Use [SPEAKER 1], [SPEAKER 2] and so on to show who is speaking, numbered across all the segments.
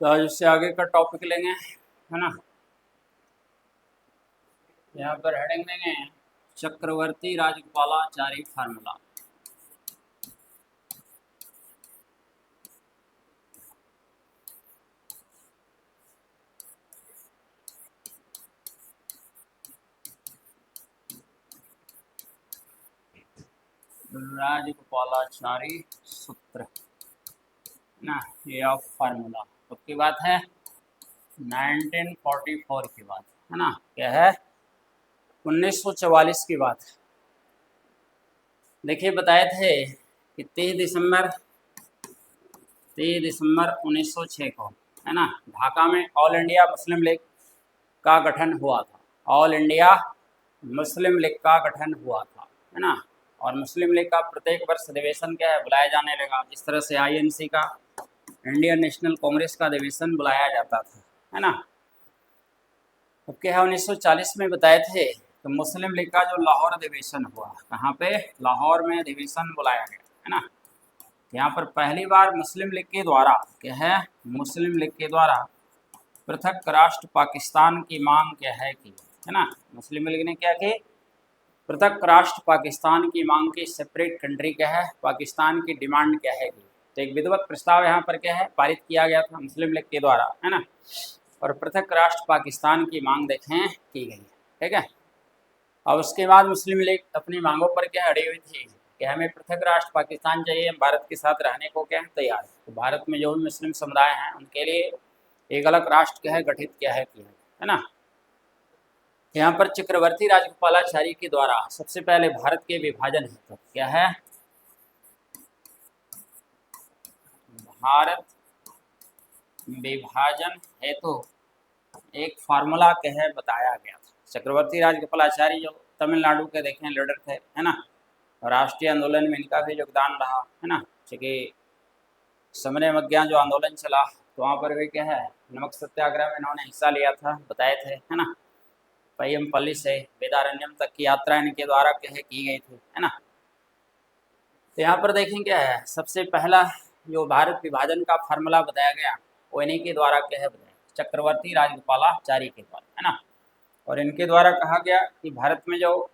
[SPEAKER 1] तो आज उससे आगे का टॉपिक लेंगे, है ना। यहाँ पर हेडिंग देंगे चक्रवर्ती राजगोपालाचारी फार्मूला। राजगोपालाचारी सूत्र ना, ये ऑफ फार्मूला कब की बात है? 1944 की बात है ना। क्या है? 1944 की बात है। देखिए बताए थे कि 30 दिसंबर 1906 को, है ना, ढाका में ऑल इंडिया मुस्लिम लीग का गठन हुआ था। ऑल इंडिया मुस्लिम लीग का गठन हुआ था, है ना। और मुस्लिम लीग का प्रत्येक वर्ष अधिवेशन क्या है, बुलाया जाने लगा। जिस तरह से आईएनसी का, इंडियन नेशनल कांग्रेस का अधिवेशन बुलाया जाता था, है ना। अब क्या है, 1940 में बताए थे तो मुस्लिम लीग का जो लाहौर अधिवेशन हुआ, कहाँ पे? लाहौर में अधिवेशन बुलाया गया, है ना। यहाँ पर पहली बार मुस्लिम लीग के द्वारा क्या है, मुस्लिम लीग के द्वारा पृथक राष्ट्र पाकिस्तान की मांग क्या है की, है ना। मुस्लिम लीग ने क्या की? पृथक राष्ट्र पाकिस्तान की मांग की, सेपरेट कंट्री क्या है, पाकिस्तान की डिमांड क्या है की। तो एक विधिवत प्रस्ताव यहाँ पर क्या है, पारित किया गया था मुस्लिम लीग के द्वारा, है ना। और पृथक राष्ट्र पाकिस्तान की मांग देखें की गई है, ठीक है। और उसके बाद मुस्लिम लीग अपनी मांगों पर क्या अड़ी हुई थी कि हमें पृथक राष्ट्र पाकिस्तान चाहिए, हम भारत के साथ रहने को क्या है तैयार है। तो भारत में जो भी मुस्लिम समुदाय हैं उनके लिए एक अलग राष्ट्र क्या है गठित किया है ना। यहाँ पर चक्रवर्ती राजगोपालाचारी के द्वारा सबसे पहले भारत के विभाजन हेतु क्या है, भारत विभाजन हेतु एक फार्मूला क्या है बताया गया था। चक्रवर्ती राजगोपालाचारी जो तमिलनाडु के देखें लीडर थे, है ना। राष्ट्रीय आंदोलन में इनका भी योगदान रहा, है ना। क्योंकि समन्वय मज्ञा जो आंदोलन चला तो वहाँ पर भी क्या है, नमक सत्याग्रह में इन्होंने हिस्सा लिया था, बताए थे, है ना। पय्यमपल्ली से वेदारण्यम तक की यात्रा इनके द्वारा क्या है की गई थी, है ना। तो यहाँ पर देखें क्या है, सबसे पहला जो भारत विभाजन का फार्मूला बताया गया वो इन्हीं के द्वारा क्या है बताया, चक्रवर्ती राजगोपालाचारी के द्वारा, है ना। और इनके द्वारा कहा गया कि भारत में जो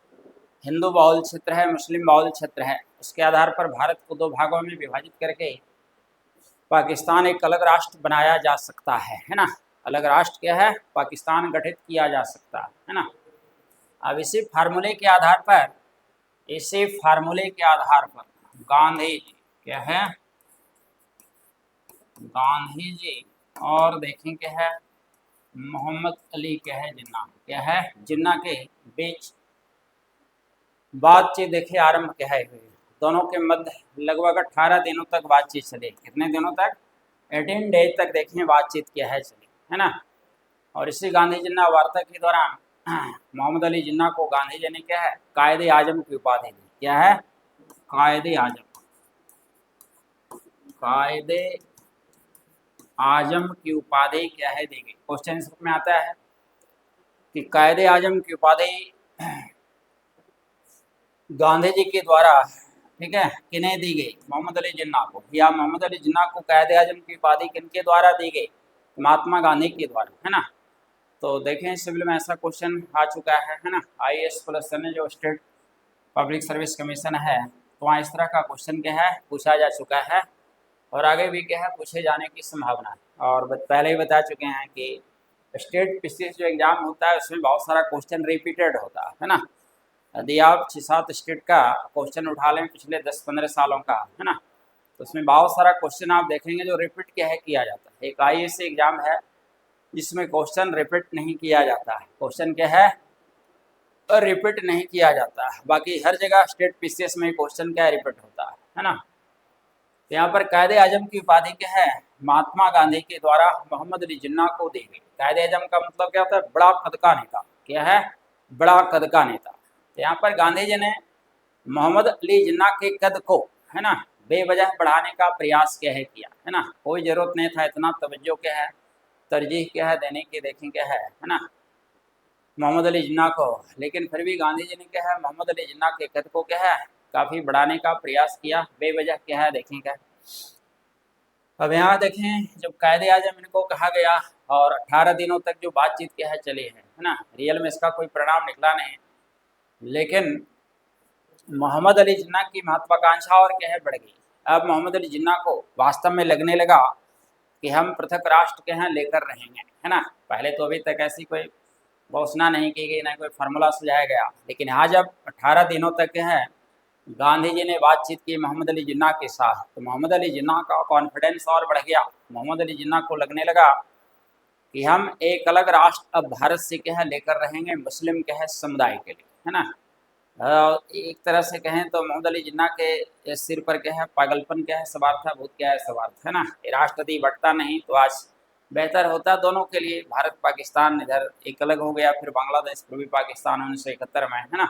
[SPEAKER 1] हिंदू बाहुल क्षेत्र है, मुस्लिम बाहुल क्षेत्र है, उसके आधार पर भारत को दो भागों में विभाजित करके पाकिस्तान एक अलग राष्ट्र बनाया जा सकता है ना। अलग राष्ट्र क्या है, पाकिस्तान गठित किया जा सकता है ना। अब इसी फार्मूले के आधार पर गांधी जी क्या है, गांधी जी और देखें क्या है, मोहम्मद अली क्या है जिन्ना, क्या है जिन्ना के बीच बातचीत देखिए आरंभ क्या है हुई। दोनों के मध्य लगभग 18 दिनों तक बातचीत चली। कितने दिनों तक? 18 डेज तक देखें बातचीत क्या है चली, है ना। और इसी गांधी जिन्ना वार्ता के दौरान मोहम्मद अली जिन्ना को गांधी जी ने क्या है, कायदे आजम की उपाधि दी। क्या है? कायदे आजम। कायदे आजम की उपाधि क्या है दी गई। क्वेश्चन में आता है कि कायदे आजम की उपाधि गांधी जी के द्वारा, ठीक है, किन्हें दी गई? मोहम्मद अली जिन्ना को। या मोहम्मद अली जिन्ना को कायदे आजम की उपाधि किनके द्वारा दी गई? महात्मा गांधी के द्वारा, है ना। तो देखें सिविल में ऐसा क्वेश्चन आ चुका है ना। IAS प्लस ने जो स्टेट पब्लिक सर्विस कमीशन है, तो वहाँ इस तरह का क्वेश्चन क्या है पूछा जा चुका है और आगे भी क्या है पूछे जाने की संभावना है। और पहले ही बता चुके हैं कि स्टेट PCS जो एग्जाम होता है उसमें बहुत सारा क्वेश्चन रिपीटेड होता है ना। यदि आप 6-7 स्टेट का क्वेश्चन उठा लें पिछले 10-15 सालों का, है ना, तो उसमें बहुत सारा क्वेश्चन आप देखेंगे जो रिपीट क्या है किया जाता है। एक IAS एग्जाम है जिसमें क्वेश्चन रिपीट नहीं किया जाता है। क्वेश्चन क्या है, रिपीट नहीं किया जाता है। बाकी हर जगह स्टेट PCS में क्वेश्चन क्या रिपीट होता है ना। तो यहाँ पर कायदे आजम की उपाधि क्या है, महात्मा गांधी के द्वारा मोहम्मद अली जिन्ना को दी गई। कायदे आजम का मतलब क्या होता है? बड़ा कद का नेता। क्या है? बड़ा कद का नेता। तो यहाँ पर गांधी जी ने मोहम्मद अली जिन्ना के कद को, है ना, बेवजह बढ़ाने का प्रयास क्या है किया, है ना। कोई जरूरत नहीं था इतना तवज्जो क्या है, तरजीह क्या है देने की, देखें क्या है ना, मोहम्मद अली जिन्ना को। लेकिन फिर भी गांधी जी ने क्या है मोहम्मद अली जिन्ना के कद को क्या है काफ़ी बढ़ाने का प्रयास किया, बेवजह क्या है देखें क्या। अब यहाँ देखें, जब कायदे आजम इनको कहा गया और 18 दिनों तक जो बातचीत क्या है चली है ना, रियल में इसका कोई परिणाम निकला नहीं, लेकिन मोहम्मद अली जिन्ना की महत्वाकांक्षा और क्या है बढ़ गई। अब मोहम्मद अली जिन्ना को वास्तव में लगने लगा कि हम पृथक राष्ट्र के यहाँ लेकर रहेंगे, है ना। पहले तो अभी तक ऐसी कोई घोषणा नहीं की गई, ना कोई फार्मूला सुझाया गया, लेकिन यहाँ जब 18 दिनों तक है गांधी जी ने बातचीत की मोहम्मद अली जिन्ना के साथ, तो मोहम्मद अली जिन्ना का कॉन्फिडेंस और बढ़ गया। मोहम्मद अली जिन्ना को लगने लगा कि हम एक अलग राष्ट्र अब भारत से क्या है लेकर रहेंगे, मुस्लिम क्या है समुदाय के लिए, है ना। एक तरह से कहें तो मोहम्मद अली जिन्ना के सिर पर क्या है पागलपन क्या है सवार था, भूत क्या है सवार था, है ना। राष्ट्र यदि बढ़ता नहीं तो आज बेहतर होता दोनों के लिए। भारत पाकिस्तान इधर एक अलग हो गया, फिर बांग्लादेश पूर्वी पाकिस्तान 1971 में, है ना।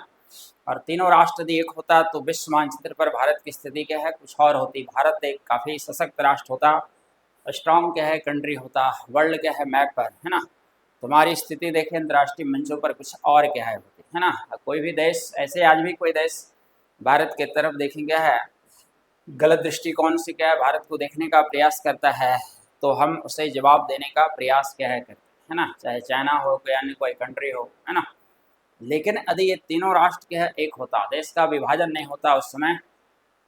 [SPEAKER 1] और तीनों राष्ट्र यदि एक होता तो विश्व मानचित्र पर भारत की स्थिति क्या है कुछ और होती। भारत एक काफ़ी सशक्त राष्ट्र होता, स्ट्रॉन्ग क्या है कंट्री होता, वर्ल्ड क्या है मैप पर, है ना। तुम्हारी स्थिति देखें अंतर्राष्ट्रीय मंचों पर कुछ और क्या है होती, है ना। कोई भी देश ऐसे आज भी कोई देश भारत के तरफ देखेंगे है गलत दृष्टिकोण से क्या है भारत को देखने का प्रयास करता है, तो हम उसे जवाब देने का प्रयास क्या है करते है ना, चाहे चाइना हो या अन्य कोई कंट्री हो, है ना। लेकिन यदि ये तीनों राष्ट्र क्या है एक होता, देश का विभाजन नहीं होता उस समय,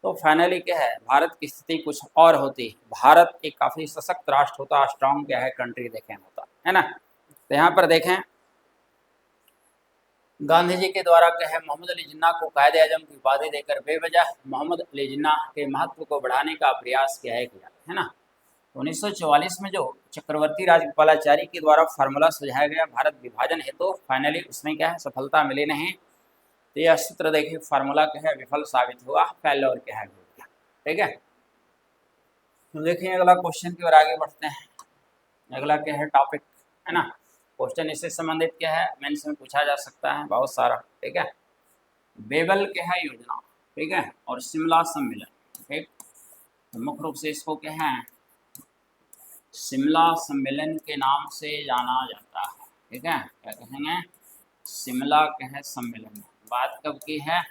[SPEAKER 1] तो फाइनली क्या है भारत की स्थिति कुछ और होती। भारत एक काफ़ी सशक्त राष्ट्र होता, स्ट्रांग क्या है कंट्री देखें होता, है ना। तो यहाँ पर देखें गांधी जी के द्वारा क्या है मोहम्मद अली जिन्ना को कायदे आजम की उपाधि देकर बेवजह मोहम्मद अली जिन्ना के महत्व को बढ़ाने का प्रयास किया है ना। 1944 में जो चक्रवर्ती राजगोपालाचारी के द्वारा फार्मूला सुझाया गया भारत विभाजन हेतु, तो फाइनली उसमें क्या है सफलता मिली नहीं। तो यह सूत्र देखिए फार्मूला क्या है विफल साबित हुआ, फेल्योर क्या है हो गया, ठीक है। तो देखिए अगला क्वेश्चन की ओर आगे बढ़ते हैं। अगला क्या है टॉपिक, है ना। क्वेश्चन इससे संबंधित क्या है मेंस में पूछा जा सकता है बहुत सारा, ठीक है। बेबल क्या है योजना, ठीक है, और शिमला सम्मेलन, ठीक। तो मुख्य रूप से इसको क्या है शिमला सम्मेलन के नाम से जाना जाता है, ठीक है। क्या कहेंगे शिमला क्या है सम्मेलन, बात कब की है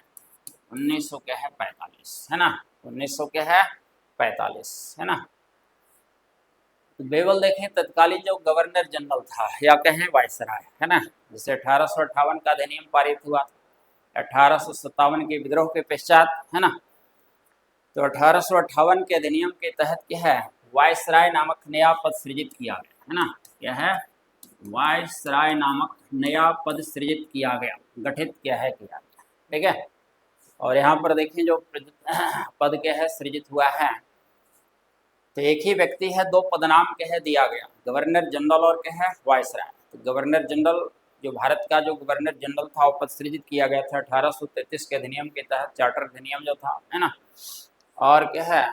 [SPEAKER 1] 1900 क्या है 45, है ना। 1900 क्या है 45, है ना। तो बेबल देखें तत्कालीन जो गवर्नर जनरल था या कहें वायसराय, है ना, जिसे 1858 का अधिनियम पारित हुआ 1857 के विद्रोह के पश्चात, है ना। तो 1858 के अधिनियम के तहत क्या है वायसराय नामक नया पद सृजित किया गया, है ना। क्या है वायसराय नामक नया पद सृजित किया गया, गठित क्या है किया गया, ठीक है। और यहाँ पर देखें जो पद क्या है सृजित हुआ है, तो एक ही व्यक्ति है दो पदनाम क्या है दिया गया, गवर्नर जनरल और क्या है वायसराय। तो गवर्नर जनरल जो भारत का जो गवर्नर जनरल था वो पद सृजित किया गया था 1833 के अधिनियम के तहत, चार्टर अधिनियम जो था, है ना। और क्या है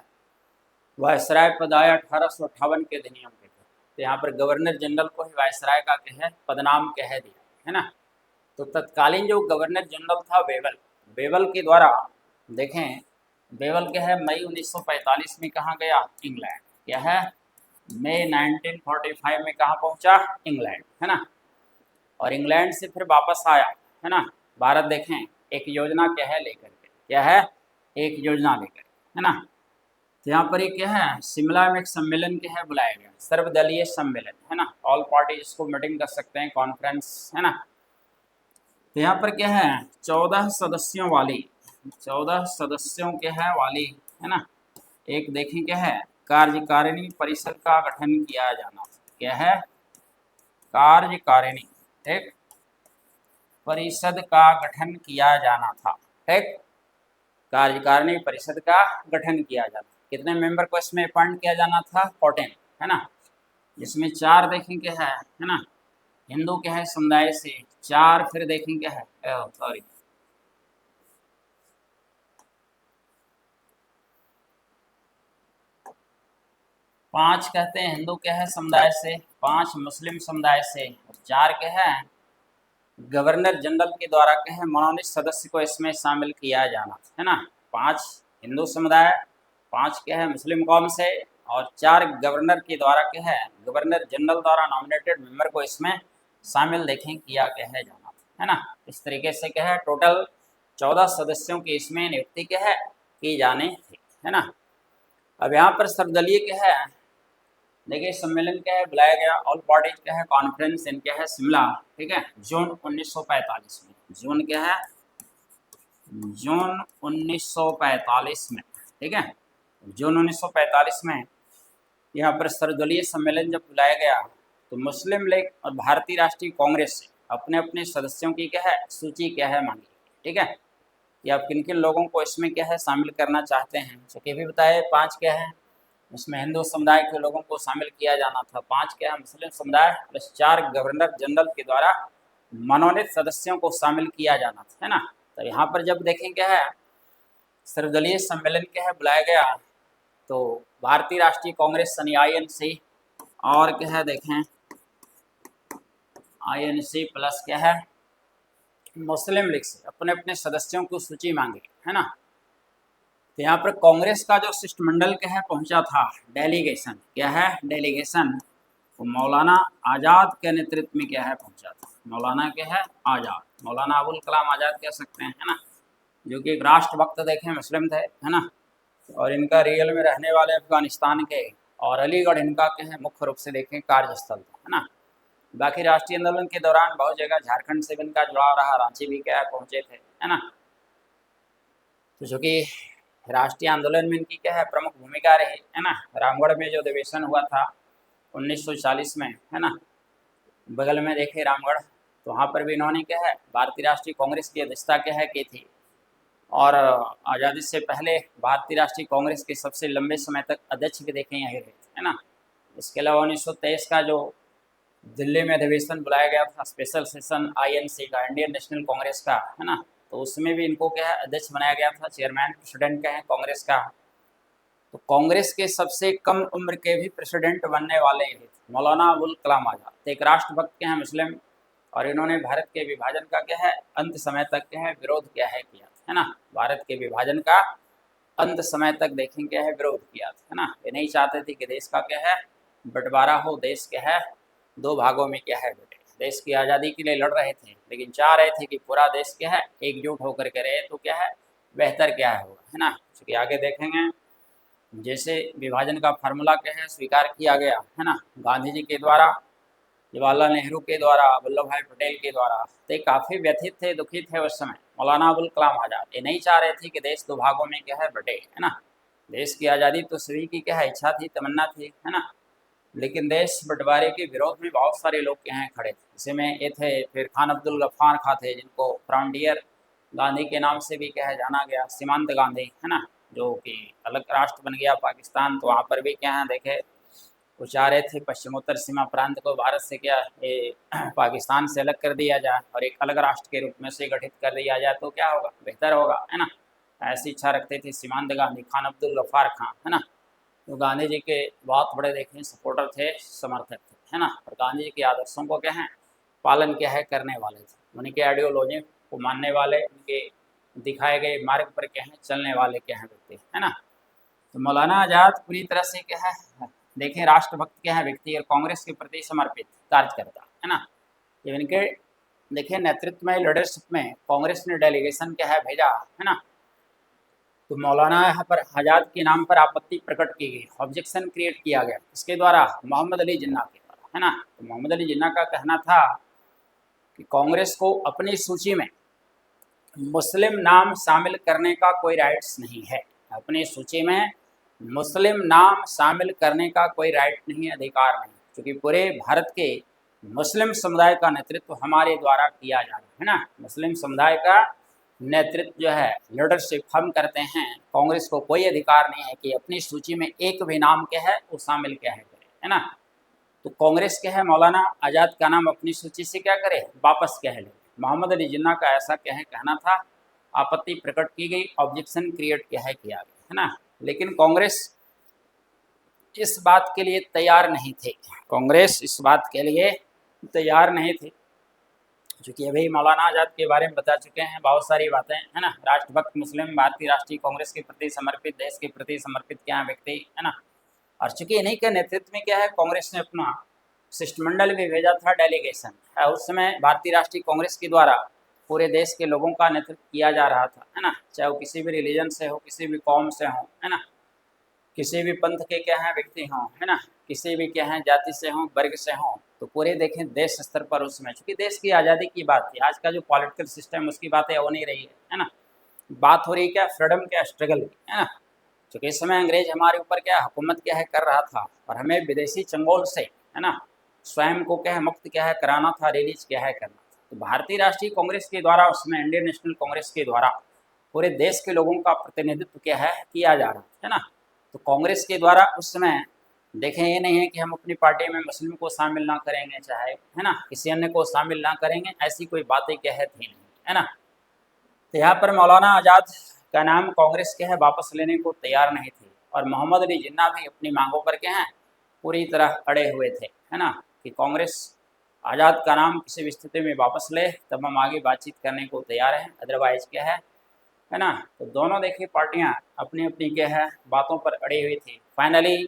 [SPEAKER 1] वायसराय पद आया 1858 के अधिनियम के तहत। तो यहाँ पर गवर्नर जनरल को ही वायसराय का क्या है पदनाम क्या है दिया, है ना। तो तत्कालीन जो गवर्नर जनरल था बेबल, बेबल के द्वारा देखें बेबल क्या है मई 1945 में कहाँ गया इंग्लैंड, क्या है मई 1945 में कहाँ पहुँचा इंग्लैंड, है ना। और इंग्लैंड से फिर वापस आया, है ना, भारत देखें एक योजना क्या है लेकर के, क्या है एक योजना लेकर, है ना। तो यहाँ पर ये क्या है शिमला में एक सम्मेलन क्या है बुलाया गया, सर्वदलीय सम्मेलन, है ना। ऑल पार्टी इसको मीटिंग कर सकते हैं कॉन्फ्रेंस, है ना। तो यहाँ पर क्या है 14 सदस्यों वाली, 14 सदस्यों के है वाली, है ना, एक देखें क्या है कार्यकारिणी परिषद का गठन किया जाना, क्या है कार्यकारिणी एक परिषद का गठन किया जाना था, ठीक। कार्यकारिणी परिषद का गठन किया जाना, कितने मेंबर को इसमें अपॉइंट किया जाना था 14, है ना, जिसमें 4 देखें क्या है ना हिंदू क्या है समुदाय से, 4 फिर देखें क्या है सॉरी 5 कहते हैं हिंदू क्या है समुदाय से, 5 मुस्लिम समुदाय से, 4 क्या है गवर्नर जनरल के द्वारा क्या है मनोनीत सदस्य को इसमें शामिल किया जाना, है ना। 5 हिंदू समुदाय, 5 क्या है मुस्लिम कौम से, और 4 गवर्नर के द्वारा क्या है गवर्नर जनरल द्वारा नॉमिनेटेड मेंबर को इसमें शामिल देखें किया क्या है जाना, है ना। इस तरीके से क्या है टोटल 14 सदस्यों की इसमें नियुक्ति क्या है की जानी थी, है ना। अब यहाँ पर सर्वदलीय क्या है देखिए सम्मेलन क्या है बुलाया गया, ऑल पार्टीज क्या है कॉन्फ्रेंस इन क्या है शिमला, ठीक है, जून 1945 में। जून क्या है, जून 1945 में, ठीक है, जून 1945 में यहाँ पर सर्वदलीय सम्मेलन जब बुलाया गया तो मुस्लिम लीग और भारतीय राष्ट्रीय कांग्रेस से अपने अपने सदस्यों की क्या है सूची क्या है मांगी, ठीक है, कि आप किन किन लोगों को इसमें क्या है शामिल करना चाहते हैं। तो ये भी बताए 5 क्या है, उसमें हिंदू समुदाय के लोगों को शामिल किया जाना था, 5 क्या है मुस्लिम समुदाय प्लस 4 गवर्नर जनरल के द्वारा मनोनीत सदस्यों को शामिल किया जाना था, है ना। तो यहाँ पर जब देखें क्या है सर्वदलीय सम्मेलन क्या है बुलाया गया तो भारतीय राष्ट्रीय कांग्रेस यानी INC और क्या है देखें INC प्लस क्या है मुस्लिम लीग से अपने अपने सदस्यों की सूची मांगी, है ना। तो यहाँ पर कांग्रेस का जो शिष्टमंडल क्या है पहुंचा था, डेलीगेशन क्या है, डेलीगेशन वो मौलाना आज़ाद के नेतृत्व में क्या है पहुंचा था। मौलाना क्या है आज़ाद, मौलाना अबुल कलाम आज़ाद कह सकते हैं, है ना, जो कि एक राष्ट्रभक्त देखें मुस्लिम थे, है ना, और इनका रियल में रहने वाले अफगानिस्तान के, और अलीगढ़ इनका क्या है मुख्य रूप से देखें कार्यस्थल था, है ना। बाकी राष्ट्रीय आंदोलन के दौरान बहुत जगह झारखंड से भी इनका जुड़ाव रहा, रांची भी क्या है पहुंचे थे, है ना। तो चूँकि राष्ट्रीय आंदोलन में इनकी क्या है प्रमुख भूमिका रही, है ना। रामगढ़ में जो अधिवेशन हुआ था 1940 में, है ना, बगल में देखे रामगढ़, तो वहाँ पर भी इन्होंने क्या है भारतीय राष्ट्रीय कांग्रेस की अध्यक्षता क्या है की थी, और आज़ादी से पहले भारतीय राष्ट्रीय कांग्रेस के सबसे लंबे समय तक अध्यक्ष भी देखे यहीं रहे थे, है ना। इसके अलावा 1923 का जो दिल्ली में अधिवेशन बुलाया गया था स्पेशल सेशन INC का, इंडियन नेशनल कांग्रेस का, है ना, तो उसमें भी इनको क्या है अध्यक्ष बनाया गया था, चेयरमैन प्रेसिडेंट क्या है कांग्रेस का। तो कांग्रेस के सबसे कम उम्र के भी प्रेसिडेंट बनने वाले ये थे मौलाना अबुल कलाम आज़ाद, एक राष्ट्रभक्त के हैं मुस्लिम, और इन्होंने भारत के विभाजन का क्या है अंत समय तक क्या है विरोध क्या है किया, है ना। भारत के विभाजन का अंत समय तक देखें क्या है विरोध किया था, है ना। ये नहीं चाहते थे कि देश का क्या है बंटवारा हो, देश क्या है 2 भागों में क्या है बटे, देश की आज़ादी के लिए लड़ रहे थे लेकिन चाह रहे थे कि पूरा देश क्या है एकजुट होकर के रहे तो क्या है बेहतर क्या है होगा, है ना। क्योंकि आगे देखेंगे जैसे विभाजन का फार्मूला क्या है स्वीकार किया गया, है ना, गांधी जी के द्वारा, जवाहरलाल नेहरू के द्वारा, वल्लभ भाई पटेल के द्वारा, तो काफ़ी व्यथित थे दुखी थे उस समय मौलाना अबुल कलाम आज़ाद। ये नहीं चाह रहे थे कि देश 2 भागों में क्या है बटे, है ना। देश की आज़ादी तो सभी की क्या है इच्छा थी, तमन्ना थी, है ना, लेकिन देश बंटवारे के विरोध में बहुत सारे लोग यहाँ खड़े थे। इसमें ये थे फिर खान अब्दुल गफ्फार खां थे, जिनको फ्रंटियर गांधी के नाम से भी क्या है जाना गया, सीमांत गांधी, है ना, जो कि अलग राष्ट्र बन गया पाकिस्तान, तो वहाँ पर भी क्या है देखे वो चाह रहे थे पश्चिमोत्तर सीमा प्रांत को भारत से क्या ये पाकिस्तान से अलग कर दिया जाए और एक अलग राष्ट्र के रूप में से गठित कर दिया जाए तो क्या होगा बेहतर होगा, है ना। ऐसी इच्छा रखते थे सीमांत गांधी, खान अब्दुल गफ्फार खां, है ना। तो गांधी जी के बहुत बड़े देखें सपोर्टर थे, समर्थक थे, है ना, और गांधी जी के आदर्शों को क्या है पालन क्या है करने वाले थे, उनके आइडियोलॉजी को मानने वाले, उनके दिखाए गए मार्ग पर क्या है चलने वाले क्या है व्यक्ति, है ना। तो मौलाना आज़ाद पूरी तरह से क्या है देखें राष्ट्रभक्त क्या है व्यक्ति और कांग्रेस के प्रति समर्पित कार्यकर्ता, है ना। ये इनके देखें नेतृत्व में लीडरशिप में कांग्रेस ने डेलीगेशन क्या है भेजा, है ना। तो मौलाना यहाँ पर आज़ाद के नाम पर आपत्ति प्रकट की गई, ऑब्जेक्शन क्रिएट किया गया, इसके द्वारा मोहम्मद अली जिन्ना के द्वारा, है ना। तो मोहम्मद अली जिन्ना का कहना था कि कांग्रेस को अपनी सूची में मुस्लिम नाम शामिल करने का कोई राइट्स नहीं है, अपनी सूची में मुस्लिम नाम शामिल करने का कोई राइट नहीं है, अधिकार नहीं, क्योंकि पूरे भारत के मुस्लिम समुदाय का नेतृत्व हमारे द्वारा किया जा रहा है ना। मुस्लिम समुदाय का नेतृत्व जो है लीडरशिप हम करते हैं, कांग्रेस को कोई अधिकार नहीं है कि अपनी सूची में एक भी नाम क्या है वो शामिल क्या है ना। तो कांग्रेस क्या है मौलाना आज़ाद का नाम अपनी सूची से क्या करे वापस क्या है ले। मोहम्मद अली जिन्ना का ऐसा क्या है कहना था, आपत्ति प्रकट की गई, ऑब्जेक्शन क्रिएट क्या है किया गया, है ना। लेकिन कांग्रेस इस बात के लिए तैयार नहीं थे, कांग्रेस इस बात के लिए तैयार नहीं थे, चूँकि अभी मौलाना आज़ाद के बारे में बता चुके हैं बहुत सारी बातें, है ना। राष्ट्रभक्त मुस्लिम भारतीय राष्ट्रीय कांग्रेस के प्रति समर्पित, देश के प्रति समर्पित क्या है व्यक्ति, है ना। और चूँकि इन्हीं के नेतृत्व में क्या है कांग्रेस ने अपना शिष्टमंडल भी भेजा था डेलीगेशन, उस समय भारतीय राष्ट्रीय कांग्रेस के द्वारा पूरे देश के लोगों का नेतृत्व किया जा रहा था, है ना, चाहे वो किसी भी रिलीजन से हो, किसी भी कौम से हो, है ना, किसी भी पंथ के क्या है व्यक्ति हों, है ना। किसी भी क्या है जाति से हों, वर्ग से हों, तो पूरे देखें देश स्तर पर उसमें, चूँकि देश की आज़ादी की बात थी, आज का जो पॉलिटिकल सिस्टम उसकी बातें हो नहीं रही है ना। बात हो रही क्या, फ्रीडम क्या, स्ट्रगल की, है ना। क्योंकि इस समय अंग्रेज हमारे ऊपर क्या हुकूमत क्या है कर रहा था, और हमें विदेशी चंगोल से, है ना, स्वयं को क्या है मुक्त क्या है कराना था, रिलीज क्या है करना था। तो भारतीय राष्ट्रीय कांग्रेस के द्वारा, उसमें इंडियन नेशनल कांग्रेस के द्वारा पूरे देश के लोगों का प्रतिनिधित्व क्या है किया जा रहा है ना। तो कांग्रेस के द्वारा उस समय देखें, ये नहीं है कि हम अपनी पार्टी में मुस्लिम को शामिल ना करेंगे, चाहे है ना किसी अन्य को शामिल ना करेंगे, ऐसी कोई बातें क्या है थी नहीं, है ना। तो यहाँ पर मौलाना आज़ाद का नाम कांग्रेस के है वापस लेने को तैयार नहीं थी, और मोहम्मद अली जिन्ना भी अपनी मांगों पर के हैं पूरी तरह अड़े हुए थे, है ना, कि कांग्रेस आज़ाद का नाम किसी भी स्थिति में वापस ले तब हम आगे बातचीत करने को तैयार हैं, अदरवाइज क्या है ना। तो दोनों देखिए पार्टियां अपनी अपनी क्या है बातों पर अड़ी हुई थी। फाइनली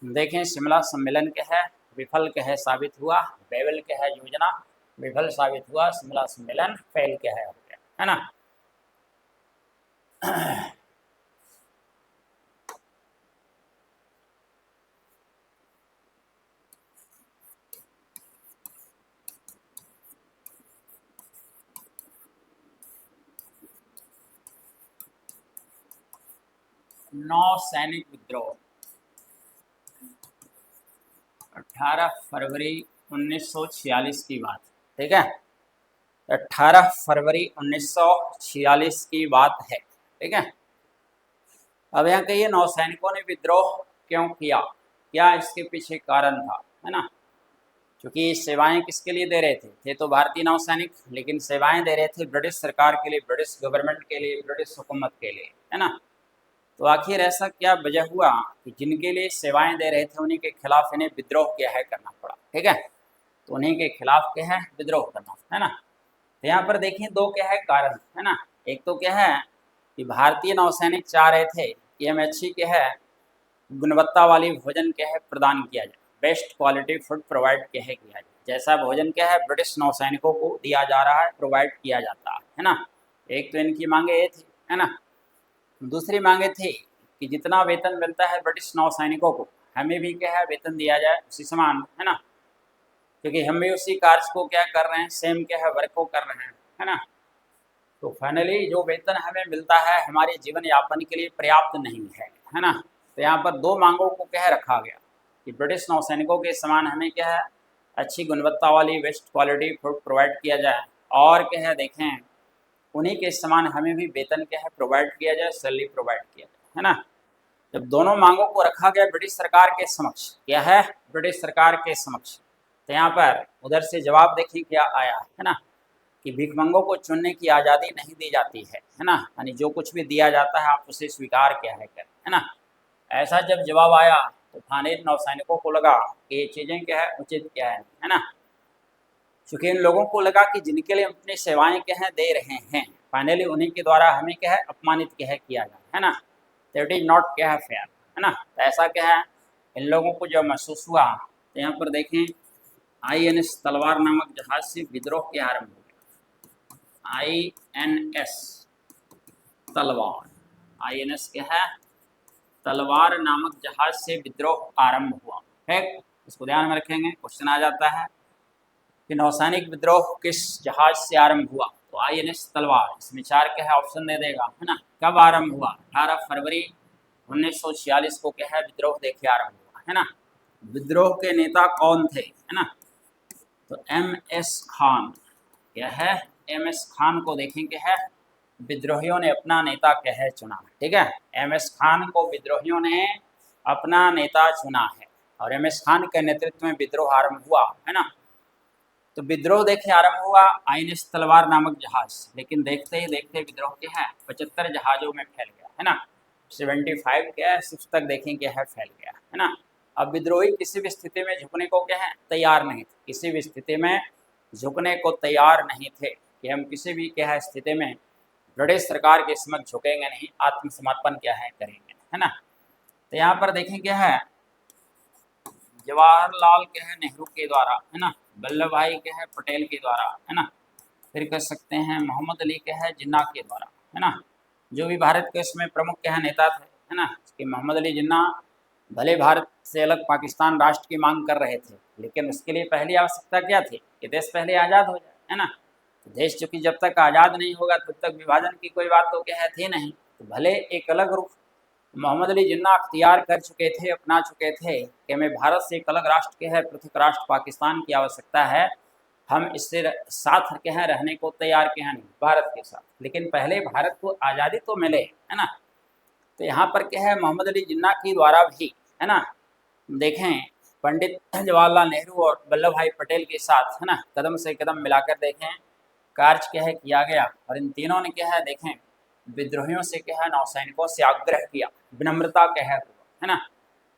[SPEAKER 1] देखें शिमला सम्मेलन क्या है विफल क्या है साबित हुआ, बेवल क्या है योजना विफल साबित हुआ, शिमला सम्मेलन फेल क्या है हो गया, है ना। 9 सैनिक विद्रोह 18 फरवरी 1946 की बात, ठीक है, 18 फरवरी 1946 की बात है, ठीक है। अब यहाँ कहिए नौसैनिकों ने विद्रोह क्यों किया, क्या इसके पीछे कारण था, है ना। क्योंकि सेवाएं किसके लिए दे रहे थे तो भारतीय नौसैनिक, लेकिन सेवाएं दे रहे थे ब्रिटिश सरकार के लिए, ब्रिटिश गवर्नमेंट के लिए, ब्रिटिश हुकूमत के लिए, है ना। तो आखिर ऐसा क्या वजह हुआ कि जिनके लिए सेवाएं दे रहे थे उन्हीं के खिलाफ इन्हें विद्रोह क्या है करना पड़ा, ठीक है। तो उन्हीं के खिलाफ क्या है विद्रोह करना, है ना। तो यहाँ पर देखिए दो क्या है कारण, है ना। एक तो क्या है कि भारतीय नौसैनिक चाह रहे थे कि हमें अच्छी क्या है गुणवत्ता वाली भोजन क्या है प्रदान किया जाए, बेस्ट क्वालिटी फूड प्रोवाइड क्या है किया जाए, जैसा भोजन क्या है ब्रिटिश नौसैनिकों को दिया जा रहा है, प्रोवाइड किया जाता है ना। एक तो इनकी मांगे ये थी, है ना। दूसरी मांगे थी कि जितना वेतन मिलता है ब्रिटिश नौसैनिकों को हमें भी क्या है वेतन दिया जाए उसी समान, है ना, क्योंकि हम भी उसी कार्य को क्या कर रहे हैं, सेम क्या है वर्क को कर रहे हैं, है ना। तो फाइनली जो वेतन हमें मिलता है हमारे जीवन यापन के लिए पर्याप्त नहीं है ना। तो यहाँ पर दो मांगों को क्या रखा गया कि ब्रिटिश नौसैनिकों के समान हमें क्या है अच्छी गुणवत्ता वाली बेस्ट क्वालिटी फूड प्रोवाइड किया जाए, और क्या है देखें उन्हीं के समान हमें भी वेतन क्या है प्रोवाइड किया जाए, सैलरी प्रोवाइड किया जाए, है ना। जब दोनों मांगों को रखा गया ब्रिटिश सरकार के समक्ष, क्या है ब्रिटिश सरकार के समक्ष, तो यहाँ पर उधर से जवाब देखिए क्या आया, है ना, कि भिखमंगों को चुनने की आज़ादी नहीं दी जाती है ना, यानी जो कुछ भी दिया जाता है आप उसे स्वीकार क्या है करें, है ना। ऐसा जब जवाब आया तो थाने नौसैनिकों को लगा कि ये चीज़ें क्या है उचित क्या है ना। चूँकि इन लोगों को लगा कि जिनके लिए अपनी सेवाएं क्या है दे रहे हैं फाइनली उन्हीं के द्वारा हमें क्या है अपमानित क्या है किया जाए, है ना। तो इट इज़ नॉट क्या है फेयर, है ना। तो ऐसा क्या है इन लोगों को जब महसूस हुआ, तो यहाँ पर देखें INS तलवार नामक जहाज से विद्रोह के आरंभ हो गया। INS तलवार, INS क्या है तलवार नामक जहाज से विद्रोह आरंभ हुआ, ठीक, इसको ध्यान में रखेंगे, क्वेश्चन आ जाता है कि नौसैनिक विद्रोह किस जहाज से आरंभ हुआ, तो INS तलवार, इसमें 4 क्या है ऑप्शन दे देगा, है ना। कब आरंभ हुआ 18 फरवरी 1946 को क्या है विद्रोह देखिए आरंभ हुआ, है ना। विद्रोह के नेता कौन थे, है ना, तो MS खान, क्या है MS खान को देखें क्या है विद्रोहियों ने अपना नेता क्या है चुना, ठीक है। MS खान को विद्रोहियों ने अपना नेता चुना है, और MS खान के नेतृत्व में विद्रोह आरंभ हुआ, है ना। तो विद्रोह देखे आरंभ हुआ INS तलवार नामक जहाज, लेकिन देखते ही देखते विद्रोह क्या है 75 जहाजों में फैल गया, है ना। 75 क्या है शिप्स तक देखें क्या है फैल गया, है ना। अब विद्रोही किसी भी स्थिति में झुकने को क्या है तैयार नहीं थे, किसी भी स्थिति में झुकने को तैयार नहीं थे कि हम किसी भी क्या है स्थिति में ब्रिटिश सरकार के समक्ष झुकेंगे नहीं, आत्मसमर्पण क्या है करेंगे, है ना। तो यहाँ पर देखें क्या है जवाहरलाल क्या है नेहरू के द्वारा, है ना, वल्लभ भाई क्या है पटेल के द्वारा, है ना, फिर कह सकते हैं मोहम्मद अली क्या है जिन्ना के द्वारा, है ना, जो भी भारत के इसमें प्रमुख क्या है नेता थे, है ना, कि मोहम्मद अली जिन्ना भले भारत से अलग पाकिस्तान राष्ट्र की मांग कर रहे थे, लेकिन उसके लिए पहली आवश्यकता क्या थी कि देश पहले आज़ाद हो जाए, है ना। तो देश चूँकि जब तक आज़ाद नहीं होगा तब तक विभाजन की कोई बात तो क्या है थी नहीं। तो भले एक अलग रूप मोहम्मद अली जिन्ना अख्तियार कर चुके थे, अपना चुके थे कि हमें भारत से एक अलग राष्ट्र के है, पृथक राष्ट्र पाकिस्तान की आवश्यकता है, हम इससे साथ के हैं, रहने को तैयार के हैं नहीं भारत के साथ, लेकिन पहले भारत को आज़ादी तो मिले, है ना। तो यहाँ पर क्या है, मोहम्मद अली जिन्ना के द्वारा भी, है ना, देखें पंडित जवाहरलाल नेहरू और वल्लभ भाई पटेल के साथ, है ना, कदम से कदम मिलाकर देखें कार्य क्या है किया गया। और इन तीनों ने क्या है, देखें विद्रोहियों से क्या है, नौसैनिकों से आग्रह किया, विनम्रता क्या है ना,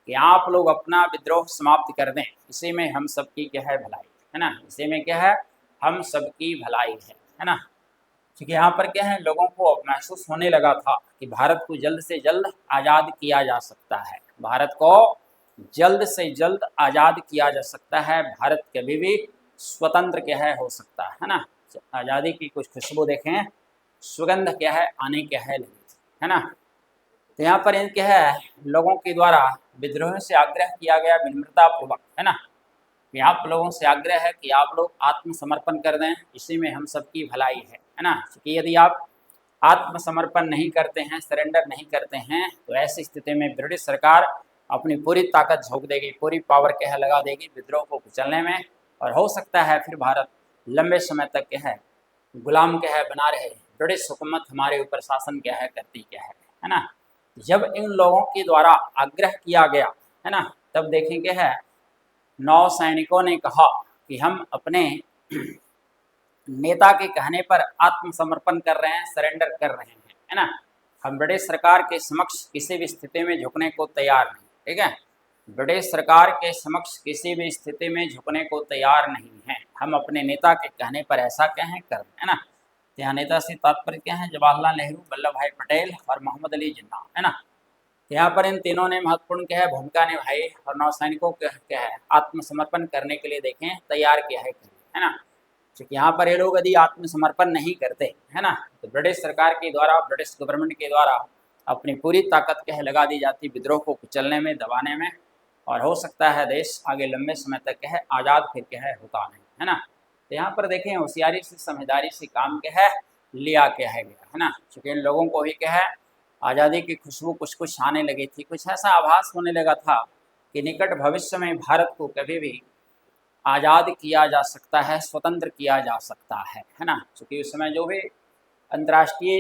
[SPEAKER 1] कि आप लोग अपना विद्रोह समाप्त कर दें, इसी में हम सबकी क्या है भलाई, है ना, इसी में क्या है हम सबकी भलाई है ना। क्योंकि यहाँ पर क्या है, लोगों को महसूस होने लगा था कि भारत को जल्द से जल्द आज़ाद किया जा सकता है, भारत को जल्द से जल्द आज़ाद किया जा सकता है, भारत कभी भी स्वतंत्र क्या है हो सकता है ना। आज़ादी की कुछ खुशबू देखें, सुगंध क्या है आने क्या है लगी थी, है ना। तो यहाँ पर इन क्या है, लोगों के द्वारा विद्रोहियों से आग्रह किया गया विनम्रता पूर्वक, है ना, कि आप लोगों से आग्रह है कि आप लोग आत्मसमर्पण कर दें, इसी में हम सबकी भलाई है ना। क्योंकि यदि आप आत्मसमर्पण नहीं करते हैं, सरेंडर नहीं करते हैं, तो ऐसी स्थिति में ब्रिटिश सरकार अपनी पूरी ताकत झोंक देगी, पूरी पावर क्या है लगा देगी विद्रोह को कुचलने में, और हो सकता है फिर भारत लंबे समय तक क्या है गुलाम क्या है बना रहे, ब्रिटिश हुकूमत हमारे ऊपर शासन क्या है करती क्या है ना। जब इन लोगों के द्वारा आग्रह किया गया, है ना, तब देखेंगे है नौसैनिकों ने कहा कि हम अपने नेता के कहने पर आत्मसमर्पण कर रहे हैं, सरेंडर कर रहे हैं, है ना। हम ब्रिटिश सरकार के समक्ष किसी भी स्थिति में झुकने को तैयार नहीं, ठीक है, ब्रिटिश सरकार के समक्ष किसी भी स्थिति में झुकने को तैयार नहीं है, हम अपने नेता के कहने पर ऐसा कहें कर, है ना। यहाँ नेता से तात्पर्य क्या है, जवाहरलाल नेहरू, वल्लभ भाई पटेल और मोहम्मद अली जिन्ना, है ना। यहाँ पर इन तीनों ने महत्वपूर्ण क्या है भूमिका निभाई, और नौसैनिकों को क्या है आत्मसमर्पण करने के लिए देखें तैयार किया है ना। क्योंकि यहाँ पर ये लोग यदि आत्मसमर्पण नहीं करते, है ना, तो ब्रिटिश सरकार के द्वारा, ब्रिटिश गवर्नमेंट के द्वारा अपनी पूरी ताकत क्या है लगा दी जाती विद्रोह को कुचलने में, दबाने में, और हो सकता है देश आगे लंबे समय तक क्या है आज़ाद फिर क्या है होता नहीं, है ना। तो यहाँ पर देखें होशियारी से समझदारी से काम क्या है लिया क्या है गया, है ना। चूँकि इन लोगों को ही क्या है आज़ादी की खुशबू कुछ कुछ आने लगी थी, कुछ ऐसा आभास होने लगा था कि निकट भविष्य में भारत को कभी भी आज़ाद किया जा सकता है, स्वतंत्र किया जा सकता है ना। क्योंकि उस समय जो भी अंतर्राष्ट्रीय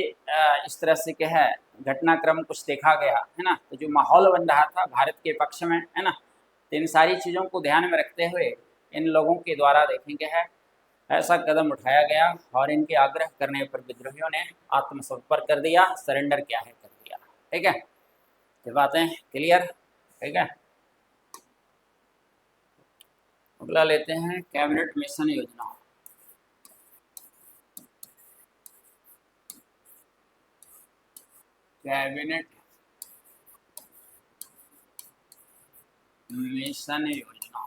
[SPEAKER 1] इस तरह से क्या है घटनाक्रम कुछ देखा गया, है ना, तो जो माहौल बन रहा था भारत के पक्ष में, है ना, तो इन सारी चीज़ों को ध्यान में रखते हुए इन लोगों के द्वारा देखेंगे है ऐसा कदम उठाया गया, और इनके आग्रह करने पर विद्रोहियों ने आत्मसमर्पण कर दिया, सरेंडर क्या है कर दिया, ठीक है। ये बातें क्लियर, ठीक है। अगला लेते हैं कैबिनेट मिशन योजना। कैबिनेट मिशन योजना,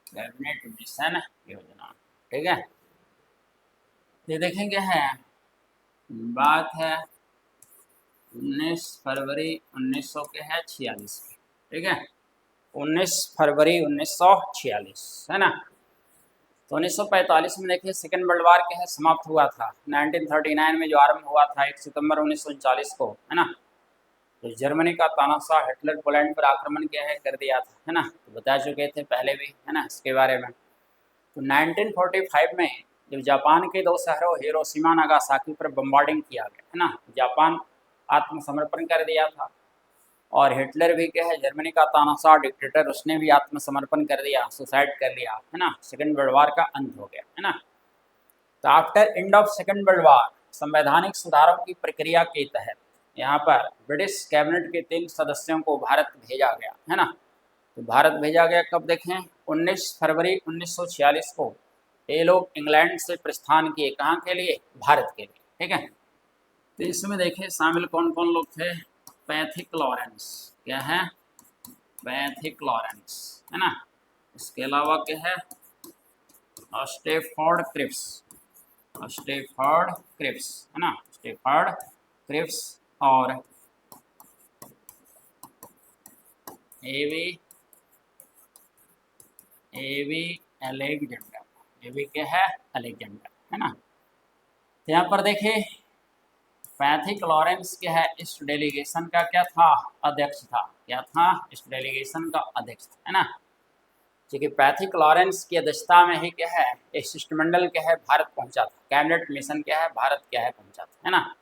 [SPEAKER 1] कैबिनेट मिशन योजना, ठीक है। ये देखेंगे है बात है 19 फरवरी 1900 के है 46 की, ठीक है, 19 फरवरी 1946, है ना। तो 1945 में देखिए सेकेंड वर्ल्ड वार के है समाप्त हुआ था, 1939 में जो आरंभ हुआ था 1 सितंबर 1939 को, है ना। तो जर्मनी का तानाशाह हिटलर पोलैंड पर आक्रमण किया है कर दिया था, है ना, तो बता चुके थे पहले भी, है ना, इसके बारे में। तो 1945 में जब जापान के दो शहरों हिरोशिमा नागासाकी पर बम्बार्डिंग किया गया, है ना, जापान आत्मसमर्पण कर दिया था, और हिटलर भी क्या है जर्मनी का तानाशाह डिक्टेटर, उसने भी आत्मसमर्पण कर दिया, सुसाइड कर लिया, है ना, सेकेंड वर्ल्ड वार का अंत हो गया, है ना। तो after end of second world war संवैधानिक सुधारों की प्रक्रिया के तहत यहाँ पर ब्रिटिश कैबिनेट के 3 सदस्यों को भारत भेजा गया, है ना। तो भारत भेजा गया कब देखें 19 फरवरी 1946 को ये लोग इंग्लैंड से प्रस्थान किए, कहाँ के लिए, भारत के लिए, ठीक है। तो इसमें देखें शामिल कौन कौन लोग थे, पैथिक लॉरेंस, क्या है पैथिक लॉरेंस, है ना, इसके अलावा क्या है स्टेफोर्ड क्रिप्स, स्टेफोर्ड क्रिप्स, है ना, स्टेफोर्ड क्रिप्स, और एवी एवी अलेक्जेंडर, एवी क्या है, अलेक्जेंडर, है ना। तो यहाँ पर देखिए पैथिक लॉरेंस क्या है, इस डेलीगेशन का क्या था, अध्यक्ष था, क्या था, इस डेलीगेशन का अध्यक्ष था, है ना। क्योंकि पैथिक लॉरेंस की अध्यक्षता में ही क्या है, एक शिष्टमंडल क्या है भारत पहुंचा था, कैबिनेट मिशन क्या है भारत क्या है पहुंचा था, है ना।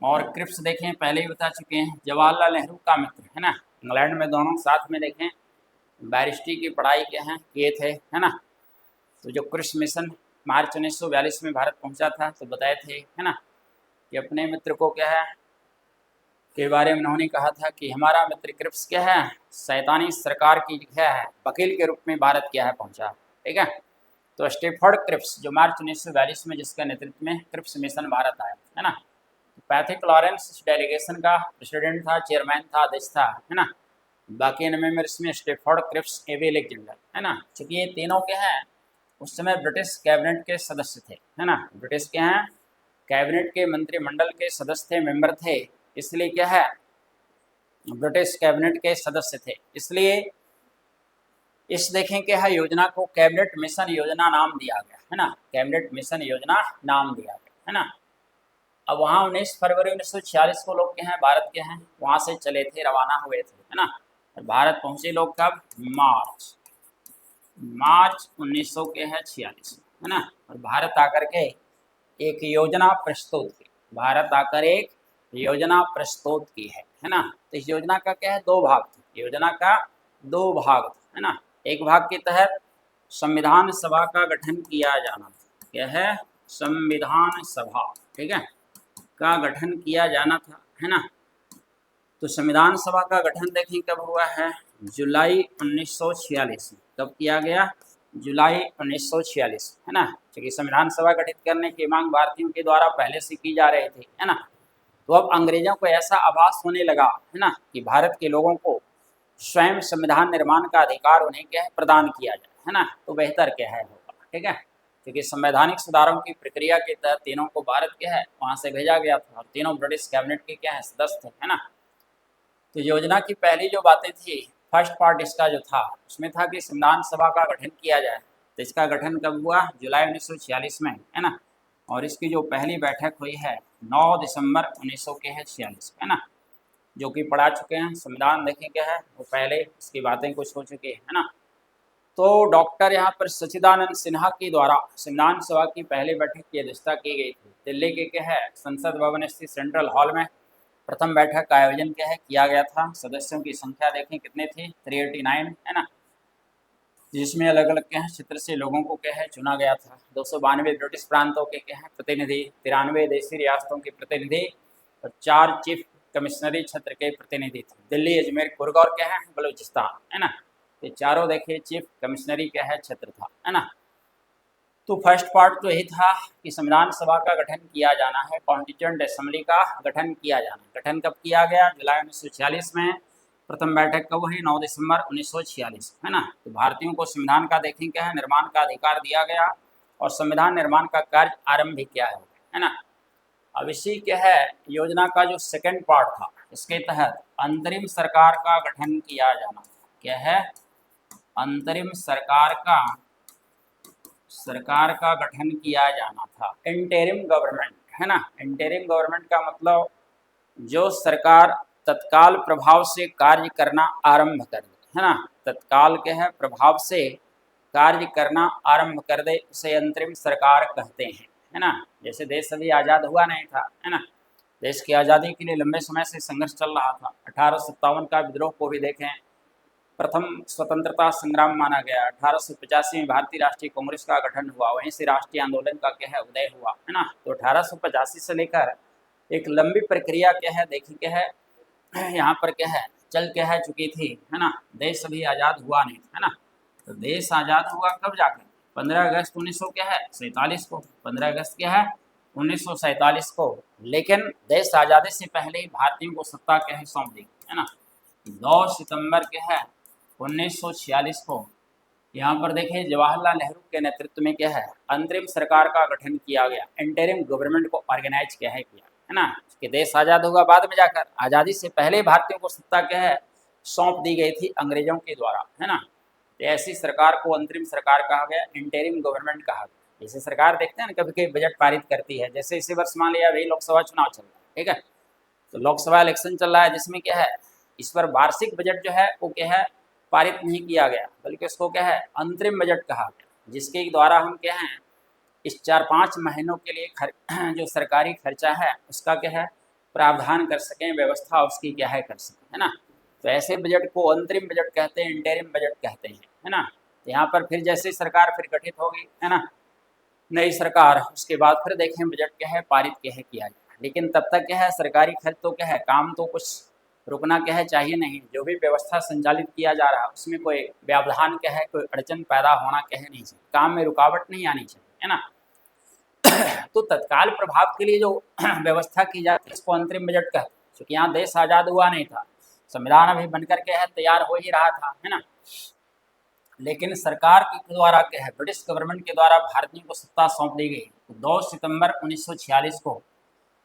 [SPEAKER 1] और क्रिप्स देखें पहले ही बता चुके हैं, जवाहरलाल नेहरू का मित्र, है ना, इंग्लैंड में दोनों साथ में देखें बैरिस्ट्री की पढ़ाई क्या है किए थे, है ना। तो जो क्रिप्स मिशन मार्च 1942 में भारत पहुंचा था तो बताए थे, है ना, कि अपने मित्र को क्या है के बारे में उन्होंने कहा था कि हमारा मित्र क्रिप्स क्या है, शैतानी सरकार की क्या है वकील के रूप में भारत क्या है पहुंचा, ठीक है। तो स्टेफर्ड क्रिप्स जो मार्च 1942 में जिसका नेतृत्व में क्रिप्स मिशन भारत आया, है ना। तो पैथिक लॉरेंस इस डेलीगेशन का प्रेसिडेंट था, चेयरमैन था, अध्यक्ष था, है ना। बाकी मेंबर्स में स्टेफर्ड क्रिप्स, एवी अलेक्जेंडर, है ना। क्योंकि ये तीनों क्या हैं उस समय ब्रिटिश कैबिनेट के सदस्य थे, है ना, ब्रिटिश के हैं कैबिनेट के मंत्रिमंडल के सदस्य थे, मेंबर थे, इसलिए क्या है ब्रिटिश कैबिनेट के सदस्य थे, इसलिए इस देखें कि है योजना को कैबिनेट मिशन योजना नाम दिया गया, है ना, कैबिनेट मिशन योजना नाम दिया गया, है ना। अब वहाँ 19 फरवरी 1946 को लोग के हैं भारत के हैं वहाँ से चले थे, रवाना हुए थे, है ना। और भारत पहुँचे लोग कब, मार्च 1900 के है 46, है ना। और भारत आकर के एक योजना प्रस्तुत की, भारत आकर एक योजना प्रस्तुत की है ना। तो इस योजना का क्या है, दो भाग थे, योजना का दो भाग था, है ना। एक भाग के तहत संविधान सभा का गठन किया जाना था, क्या है, संविधान सभा, ठीक है, का गठन किया जाना था, है ना। तो संविधान सभा का गठन देखें कब हुआ है, जुलाई 1946 में, कब किया गया, जुलाई 1946, है ना। क्योंकि संविधान सभा गठित करने की मांग भारतीयों के द्वारा पहले से की जा रही थी, है ना। तो अब अंग्रेजों को ऐसा आभास होने लगा, है ना, कि भारत के लोगों को स्वयं संविधान निर्माण का अधिकार उन्हें क्या है प्रदान किया जाए, है ना। तो बेहतर क्या है होगा, ठीक है। क्योंकि संवैधानिक सुधारों की प्रक्रिया के तहत तीनों को भारत क्या है वहाँ से भेजा गया था और तीनों ब्रिटिश कैबिनेट के क्या है सदस्य थे, है ना। तो योजना की पहली जो बातें थी, फर्स्ट पार्ट इसका जो था उसमें था कि संविधान सभा का गठन किया जाए। तो इसका गठन कब हुआ, जुलाई 1946 में, है ना। और इसकी जो पहली बैठक हुई है 9 दिसंबर 1946, है ना, जो कि पढ़ा चुके हैं, संविधान देखें क्या है वो पहले इसकी बातें कुछ हो चुकी है ना। तो डॉक्टर यहाँ पर सच्चिदानंद सिन्हा के द्वारा संविधान सभा की पहली बैठक की अध्यक्षता की गई थी, दिल्ली के क्या है संसद भवन स्थित सेंट्रल हॉल में प्रथम बैठक का आयोजन क्या है किया गया था। सदस्यों की संख्या देखें कितने थे, 389, है ना, जिसमें अलग अलग क्या है क्षेत्र से लोगों को क्या है चुना गया था। 292 ब्रिटिश प्रांतों के क्या है प्रतिनिधि, 93 देशी रियासतों के प्रतिनिधि और 4 चीफ कमिश्नरी क्षेत्र के प्रतिनिधि थे, दिल्ली, अजमेर, कुर्ग और क्या है बलूचिस्तान, है ना। ये चारों देखिए चीफ कमिश्नरी क्या है क्षेत्र था, है ना। तो फर्स्ट पार्ट तो यही था कि संविधान सभा का गठन किया जाना है, कॉन्स्टिट्यूएंट असेंबली का गठन किया जाना। गठन कब किया गया, जुलाई 1946 में। प्रथम बैठक कब हुई, 9 दिसंबर 1946, है ना। तो भारतीयों को संविधान का देखें क्या है निर्माण का अधिकार दिया गया और संविधान निर्माण का कार्य आरंभ भी किया है ना। अब इसी क्या है योजना का जो सेकंड पार्ट था, इसके तहत अंतरिम सरकार का गठन किया जाना, क्या है, अंतरिम सरकार का गठन किया जाना था, इंटरिम गवर्नमेंट, है ना। इंटरिम गवर्नमेंट का मतलब जो सरकार तत्काल प्रभाव से कार्य करना आरंभ कर दे, है ना, तत्काल के है प्रभाव से कार्य करना आरंभ कर दे उसे अंतरिम सरकार कहते हैं, है ना। जैसे देश अभी आज़ाद हुआ नहीं था, है ना, देश की आज़ादी के लिए लंबे समय से संघर्ष चल रहा था। 1857 का विद्रोह को भी देखें, प्रथम स्वतंत्रता संग्राम माना गया। 1885 में भारतीय राष्ट्रीय कांग्रेस का गठन हुआ, वहीं से राष्ट्रीय आंदोलन का क्या है उदय हुआ, है ना। तो 1885 से लेकर एक लंबी प्रक्रिया क्या है देखिए क्या है यहाँ पर क्या है चल क्या है चुकी थी, है ना। देश अभी आज़ाद हुआ नहीं था, है ना। तो देश आज़ाद हुआ कब जाकर, 15 अगस्त 1900 क्या है 47 को, 15 अगस्त क्या है 1947 को। लेकिन देश आज़ादी से पहले ही भारतीयों को सत्ता क्या है सौंप दी, है ना। 9 सितंबर क्या है 1946 को यहाँ पर देखें जवाहरलाल नेहरू के नेतृत्व में क्या है अंतरिम सरकार का गठन किया गया, इंटरिम गवर्नमेंट को ऑर्गेनाइज किया है ना। कि देश आज़ाद होगा बाद में जाकर, आज़ादी से पहले भारतीयों को सत्ता क्या है सौंप दी गई थी अंग्रेजों के द्वारा, है ना। तो ऐसी सरकार को अंतरिम सरकार कहा गया, इंटरिम गवर्नमेंट कहा गया। जैसे सरकार देखते हैं ना कभी कभी बजट पारित करती है, जैसे इसी वर्ष मान लिया भाई लोकसभा चुनाव चल रहा है, ठीक है, तो लोकसभा इलेक्शन चल रहा है, जिसमें क्या है इस पर वार्षिक बजट जो है वो क्या है पारित नहीं किया गया, बल्कि उसको क्या है अंतरिम बजट कहा गया, जिसके द्वारा हम क्या है इस 4-5 महीनों के लिए जो सरकारी खर्चा है उसका क्या है प्रावधान कर सकें, व्यवस्था उसकी क्या है कर सकें, है ना। तो ऐसे बजट को अंतरिम बजट कहते हैं, इंटरिम बजट कहते हैं, है ना। तो यहाँ पर फिर जैसे सरकार फिर गठित होगी, है ना, नई सरकार, उसके बाद फिर देखें बजट क्या है पारित क्या है किया जाए, लेकिन तब तक क्या है सरकारी खर्च तो क्या है काम तो कुछ रुकना क्या है चाहिए नहीं, जो भी व्यवस्था संचालित किया जा रहा है उसमें कोई व्यवधान क्या है कोई अड़चन पैदा होना क्या है नहीं चाहिए, काम में रुकावट नहीं आनी चाहिए, है ना। तो तत्काल प्रभाव के लिए जो व्यवस्था की जाती है इसको अंतरिम बजट कहते हैं, क्योंकि यहाँ देश आज़ाद हुआ नहीं था, संविधान अभी बनकर के है तैयार हो ही रहा था, है ना। लेकिन सरकार के द्वारा क्या है ब्रिटिश गवर्नमेंट के द्वारा भारतीयों को सत्ता सौंप दी गई। तो 2 सितंबर 1946 को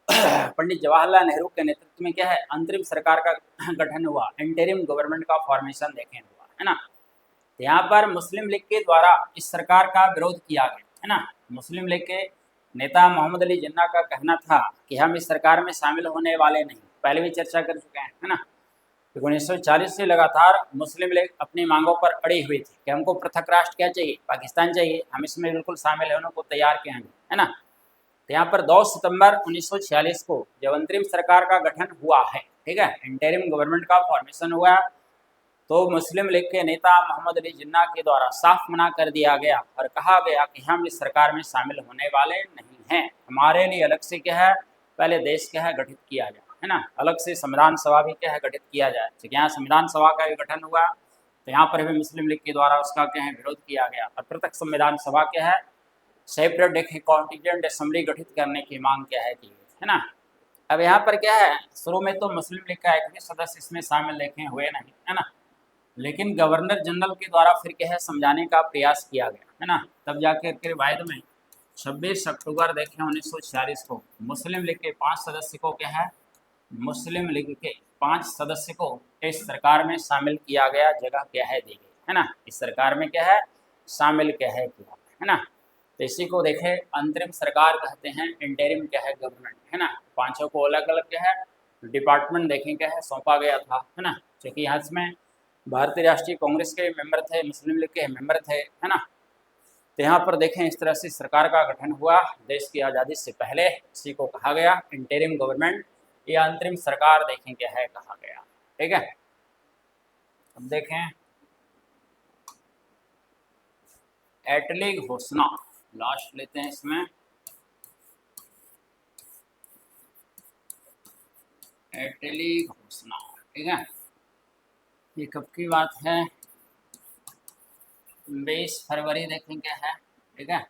[SPEAKER 1] पंडित जवाहरलाल नेहरू के नेतृत्व में क्या है अंतरिम सरकार का गठन हुआ, इंटरिम गवर्नमेंट का फॉर्मेशन देखें हुआ, है ना। तो यहाँ पर मुस्लिम लीग के द्वारा इस सरकार का विरोध किया गया, है ना। मुस्लिम लीग के नेता मोहम्मद अली जिन्ना का कहना था कि हम इस सरकार में शामिल होने वाले नहीं, पहले भी चर्चा कर चुके हैं, है ना। 1940 से लगातार मुस्लिम लीग अपनी मांगों पर अड़ी हुई थी कि हमको पृथक राष्ट्र क्या चाहिए, पाकिस्तान चाहिए, हम इसमें बिल्कुल शामिल होने को तैयार के हैं, है ना। तो यहाँ पर 2 सितंबर 1946 को जब अंतरिम सरकार का गठन हुआ है, ठीक है, इंटरिम गवर्नमेंट का फॉर्मेशन हुआ, तो मुस्लिम लीग के नेता मोहम्मद अली जिन्ना के द्वारा साफ मना कर दिया गया और कहा गया कि हम इस सरकार में शामिल होने वाले नहीं हैं, हमारे लिए अलग से क्या है पहले देश क्या है गठित किया जाए, है ना, अलग से संविधान सभा भी क्या है गठित किया जाए। तो यहाँ संविधान सभा का गठन हुआ, तो यहाँ पर भी मुस्लिम लीग के द्वारा उसका क्या है विरोध किया गया और पृथक संविधान सभा क्या है सेपरेट एक कॉन्स्टिट्यूएंट असेंबली गठित करने की मांग क्या है की, है ना। अब यहाँ पर क्या है शुरू में तो मुस्लिम लीग का एक भी सदस्य इसमें शामिल देखे हुए नहीं, है ना, लेकिन गवर्नर जनरल के द्वारा फिर क्या है समझाने का प्रयास किया गया, है ना। तब जाकर के बाद में 26 अक्टूबर देखें 1946 को मुस्लिम लीग के 5 सदस्य को क्या है मुस्लिम लीग के 5 सदस्य को इस सरकार में शामिल किया गया, जगह क्या है दी गई, है ना, इस सरकार में क्या है शामिल क्या है किया, है ना। तो इसी को देखें अंतरिम सरकार कहते हैं, इंटरिम क्या है गवर्नमेंट, है ना। पांचों को अलग अलग क्या है डिपार्टमेंट देखें क्या है सौंपा गया था, है ना, क्योंकि यहाँ इसमें भारतीय राष्ट्रीय कांग्रेस के मेंबर थे, मुस्लिम लीग के मेंबर थे, है ना। तो यहाँ पर देखें इस तरह से सरकार का गठन हुआ देश की आज़ादी से पहले, इसी को कहा गया इंटरिम गवर्नमेंट या अंतरिम सरकार देखें क्या है कहा गया, ठीक है। अब देखें एटली घोषणा लास्ट लेते हैं इसमें, एटली घोषणा, ठीक है, ये कब की बात है 20 फरवरी देखें क्या है, ठीक है।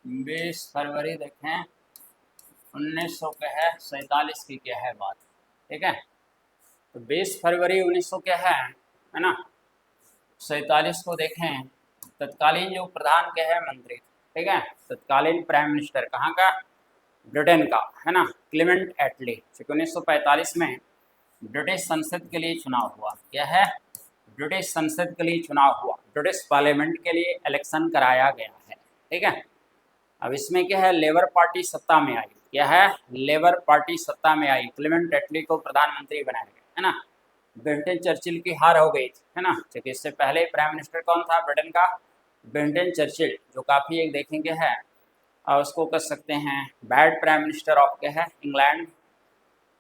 [SPEAKER 1] बीस फरवरी देखें 1947 की क्या है बात, ठीक है। तो 20 फरवरी 1900 क्या है ना 47 को देखें तत्कालीन जो प्रधान क्या है मंत्री, ठीक है, तत्कालीन प्राइम मिनिस्टर कहाँ का ब्रिटेन का, है ना, क्लेमेंट एटली। 1945 में ब्रिटिश संसद के लिए चुनाव हुआ, क्या है ब्रिटिश संसद के लिए चुनाव हुआ, ब्रिटिश पार्लियामेंट के लिए इलेक्शन कराया गया है, ठीक है। अब इसमें क्या है लेबर पार्टी सत्ता में आई, क्या है लेबर पार्टी सत्ता में आई, क्लेमेंट एटली को प्रधानमंत्री बनाया गया, है ना। विंस्टन चर्चिल की हार हो गई थी, है ना, क्योंकि इससे पहले प्राइम मिनिस्टर कौन था ब्रिटेन का विंस्टन चर्चिल, जो काफ़ी एक देखेंगे है और उसको कह सकते हैं बैड प्राइम मिनिस्टर ऑफ क्या है इंग्लैंड,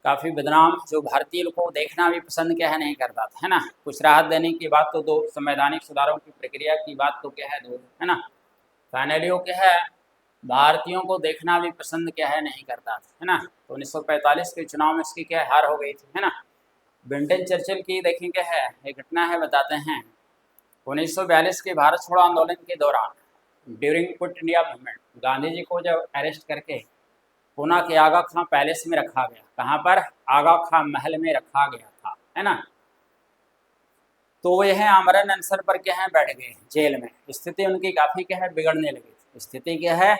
[SPEAKER 1] काफ़ी बदनाम, जो भारतीय को देखना भी पसंद क्या है नहीं करता था, है ना। कुछ राहत देने की बात तो दो, संवैधानिक सुधारों की प्रक्रिया की बात तो क्या है दो, है ना। फाइनली वो क्या है भारतीयों को देखना भी पसंद क्या है नहीं करता था, है ना। तो 1945 के चुनाव में इसकी क्या हार हो गई थी, है ना। विंस्टन चर्चिल की देखें क्या है एक घटना है बताते हैं 1942 के भारत छोड़ो आंदोलन के दौरान during quit India movement Gandhi ji को जब अरेस्ट करके पूना के आगा खां पैलेस में रखा गया, कहाँ पर आगा खां महल में रखा गया था, है ना। तो वो यह आमरण अनशन पर क्या है बैठ गए जेल में, स्थिति उनकी काफ़ी क्या है बिगड़ने लगी थी, स्थिति क्या है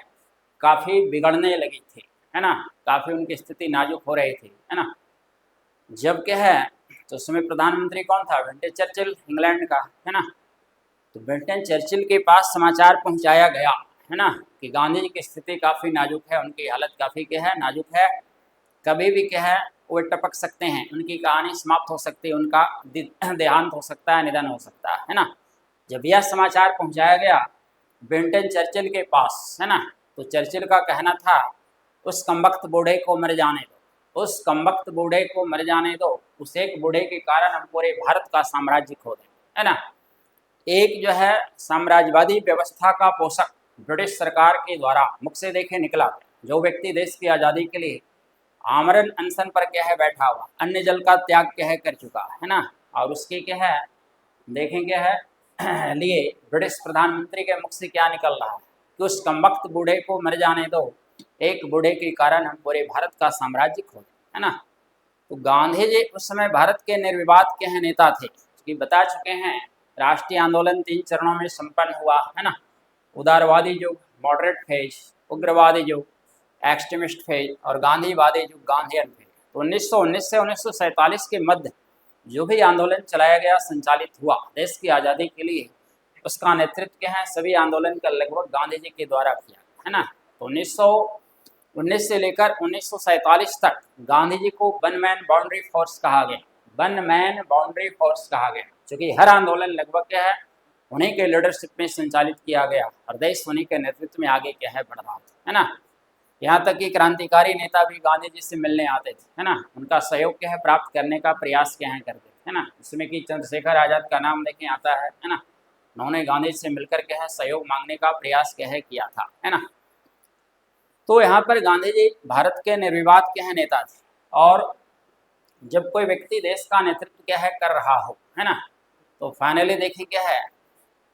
[SPEAKER 1] काफ़ी बिगड़ने लगी थी, है ना, काफ़ी उनकी स्थिति नाजुक हो रही थी, है ना। जब क्या है तो उस समय प्रधानमंत्री कौन था, विंस्टन चर्चिल, इंग्लैंड का, है ना। तो विंस्टन चर्चिल के पास समाचार पहुंचाया गया, है ना, कि गांधी जी की स्थिति काफ़ी नाजुक है, उनकी हालत काफ़ी क्या है, नाजुक है, कभी भी क्या है वो टपक सकते हैं, उनकी कहानी समाप्त हो सकती है, उनका देहांत हो सकता है, निधन हो सकता है ना। जब यह समाचार पहुंचाया गया विंस्टन चर्चिल के पास, है ना, तो चर्चिल का कहना था उस कमबख्त बूढ़े को मर जाने दो, उस कमबख्त बूढ़े को मर जाने दो, उस एक बूढ़े के कारण हम पूरे भारत का साम्राज्य खो दें, है ना। एक जो है साम्राज्यवादी व्यवस्था का पोषक ब्रिटिश सरकार के द्वारा मुख से देखे निकला, जो व्यक्ति देश की आज़ादी के लिए आमरण अनशन पर क्या है बैठा हुआ, अन्य जल का त्याग क्या है कर चुका है ना, और उसके क्या है देखेंगे है लिए ब्रिटिश प्रधानमंत्री के मुख से क्या निकल रहा है कि उस कमबख्त बूढ़े को मर जाने दो, एक बूढ़े के कारण हम पूरे भारत का साम्राज्य खो दें, है ना। तो गांधी जी उस समय भारत के निर्विवाद के हैं नेता थे, कि बता चुके हैं राष्ट्रीय आंदोलन 3 चरणों में संपन्न हुआ, है ना। उदारवादी युग, मॉडरेट फेज, उग्रवादी युग, एक्सट्रीमिस्ट फेज और गांधीवादी युग, गांधीयन फेज। तो 1919 से 1947 के मध्य जो भी आंदोलन चलाया गया, संचालित हुआ देश की आज़ादी के लिए, उसका नेतृत्व क्या है, सभी आंदोलन का लगभग गांधी जी के द्वारा किया, है ना। तो 1919 से लेकर 1947 तक गांधी जी को वन मैन बाउंड्री फोर्स कहा गया, वन मैन बाउंड्री फोर्स कहा गया, क्योंकि हर आंदोलन लगभग क्या है उन्हीं के लीडरशिप में संचालित किया गया और देश उन्हीं के नेतृत्व में आगे क्या है बढ़ रहा था, है ना। यहाँ तक कि क्रांतिकारी नेता भी गांधी जी से मिलने आते थे, है ना, उनका सहयोग क्या है प्राप्त करने का प्रयास क्या है करते, है ना। इसमें कि चंद्रशेखर आज़ाद का नाम देखें आता है ना, उन्होंने गांधी जी से मिलकर क्या है सहयोग मांगने का प्रयास क्या है किया था, है ना। तो यहाँ पर गांधी जी भारत के निर्विवाद के हैं नेता थे, और जब कोई व्यक्ति देश का नेतृत्व क्या है कर रहा हो, है ना, तो फाइनली देखिए क्या है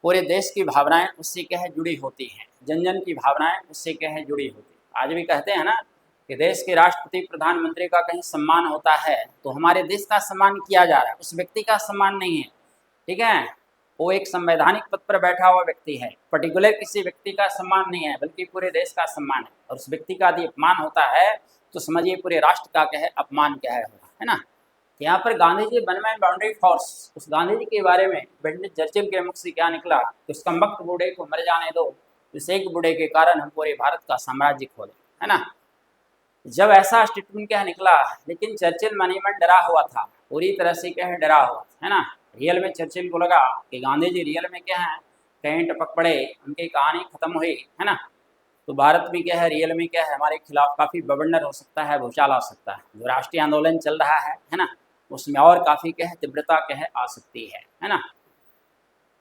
[SPEAKER 1] पूरे देश की भावनाएं उससे क्या है जुड़ी होती हैं, जन जन की भावनाएं उससे क्या है जुड़ी होती हैं। आज भी कहते हैं ना कि देश के राष्ट्रपति प्रधानमंत्री का कहीं सम्मान होता है तो हमारे देश का सम्मान किया जा रहा है, उस व्यक्ति का सम्मान नहीं है, ठीक है। वो एक संवैधानिक पद पर बैठा हुआ व्यक्ति है, पर्टिकुलर किसी व्यक्ति का सम्मान नहीं है बल्कि पूरे देश का सम्मान है, और उस व्यक्ति का यदि अपमान होता है तो समझिए पूरे राष्ट्र का क्या है अपमान क्या है होगा, है ना। यहाँ पर Gandhi ji one man boundary force, उस गांधी जी के बारे में विंस्टन चर्चिल के मुख से क्या निकला कि उस कमबख्त बूढ़े को मर जाने दो, इस एक बूढ़े के कारण हम पूरे भारत का साम्राज्य खो दें, है ना। जब ऐसा स्टेटमेंट क्या निकला, लेकिन चर्चिल मन ही मन डरा हुआ था, पूरी तरह से क्या है डरा हुआ, है ना। रियल में चर्चिल को लगा कि गांधी जी रियल में क्या है कहीं टपक पड़े, उनकी कहानी खत्म हुई, है ना, तो भारत भी क्या है रियल में क्या है हमारे खिलाफ काफ़ी बवंडर हो सकता है, भूचाल आ सकता है, जो राष्ट्रीय आंदोलन चल रहा है ना, उसमें और काफ़ी क्या है तीव्रता क्या है आ सकती है ना।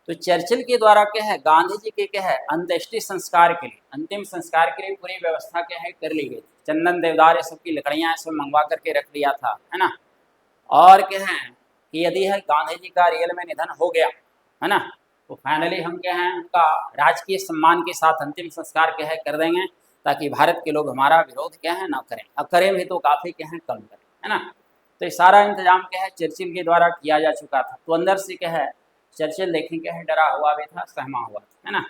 [SPEAKER 1] तो चर्चिल के द्वारा क्या है गांधी जी के क्या है अंत्येष्टि संस्कार के लिए, अंतिम संस्कार के लिए पूरी व्यवस्था क्या है कर ली गई, चंदन देवदार ये सब की लकड़ियाँ सब मंगवा करके रख लिया था, है ना। और क्या है कि यदि है गांधी जी का रियल में निधन हो गया, है ना, तो फाइनली हम क्या हैं उनका राजकीय सम्मान के साथ अंतिम संस्कार क्या है कर देंगे, ताकि भारत के लोग हमारा विरोध क्या है ना करें, अब करें भी तो काफ़ी क्या है कम करें, है ना। तो ये सारा इंतजाम क्या है चर्चिल के द्वारा किया जा चुका था, तो अंदर से क्या है चर्चिल देखें क्या है डरा हुआ भी था, सहमा हुआ था, है ना।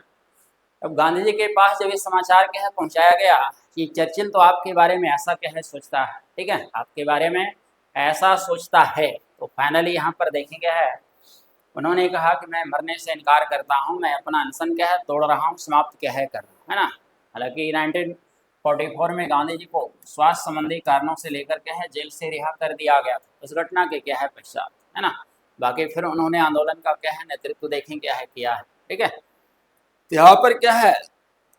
[SPEAKER 1] अब गांधी जी के पास जब ये समाचार क्या है पहुंचाया गया कि चर्चिल तो आपके बारे में ऐसा क्या है सोचता है, ठीक है, आपके बारे में ऐसा सोचता है, तो फाइनली यहाँ पर देखेंगे है उन्होंने कहा कि मैं मरने से इनकार करता हूँ, मैं अपना अनशन क्या है तोड़ रहा हूँ, समाप्त क्या है कर रहा हूँ, है ना। हालांकि 1944 में गांधी जी को स्वास्थ्य संबंधी कारणों से लेकर क्या है जेल से रिहा कर दिया गया था, उस घटना के क्या है पश्चात, है ना। बाकी फिर उन्होंने आंदोलन का क्या है नेतृत्व देखें क्या है किया है, ठीक है। तो यहाँ पर क्या है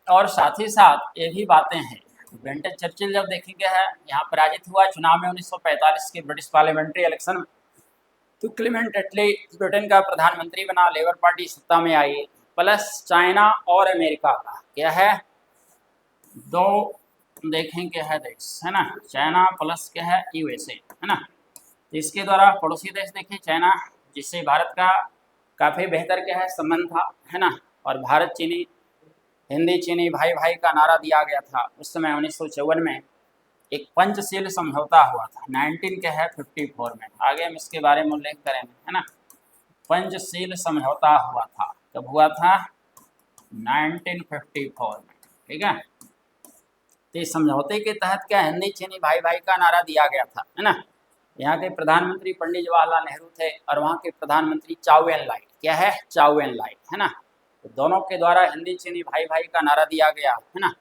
[SPEAKER 1] और साथ ही साथ ये भी बातें हैं, विंस्टन चर्चिल जब देखेंगे है यहाँ पराजित हुआ चुनाव में 1945 के ब्रिटिश पार्लियामेंट्री इलेक्शन में, तो क्लेमेंट एटली ब्रिटेन का प्रधानमंत्री बना, लेबर पार्टी सत्ता में आई, प्लस चाइना और अमेरिका का क्या है दो देखें क्या है देश, है ना, चाइना प्लस क्या है यूएसए, है ना। तो इसके द्वारा पड़ोसी देश देखें चाइना, जिससे भारत का काफ़ी बेहतर क्या है संबंध था, है ना, और भारत चीनी हिंदी चीनी भाई भाई का नारा दिया गया था उस समय 1954 में, एक पंचशील समझौता हुआ था 19 के है 54 में, आगे हम इसके बारे में उल्लेख करेंगे, है ना। पंचशील समझौता हुआ था, कब हुआ था 1954 में, ठीक है। तो इस समझौते के तहत क्या हिंदी चीनी भाई भाई का नारा दिया गया था, है ना। यहाँ के प्रधानमंत्री पंडित जवाहरलाल नेहरू थे और वहाँ के प्रधानमंत्री चाउ एन लाई, क्या है, चाउ एन लाई, है ना। तो दोनों के द्वारा हिंदी चीनी भाई भाई का नारा दिया गया, है ना।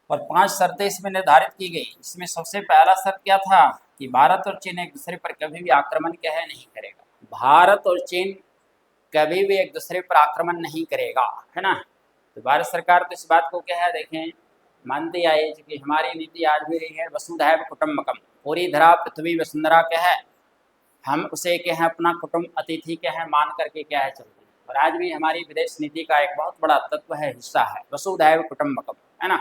[SPEAKER 1] और 5 शर्तें इसमें निर्धारित की गई। इसमें सबसे पहला शर्त क्या था कि भारत और चीन एक दूसरे पर कभी भी आक्रमण क्या है नहीं करेगा। भारत और चीन कभी भी एक दूसरे पर आक्रमण नहीं करेगा, है ना। तो भारत सरकार तो इस बात को क्या है, देखें, मानती आई कि हमारी नीति आज भी रही है वसुधैव कुटुंबकम, पूरी धरा पृथ्वी वसुंधरा क्या है, हम उसे क्या है अपना कुटुंब अतिथि क्या है मान करके क्या है चलते हैं। और आज भी हमारी विदेश नीति का एक बहुत बड़ा तत्व है, हिस्सा है वसुधैव कुटुंबकम, है ना।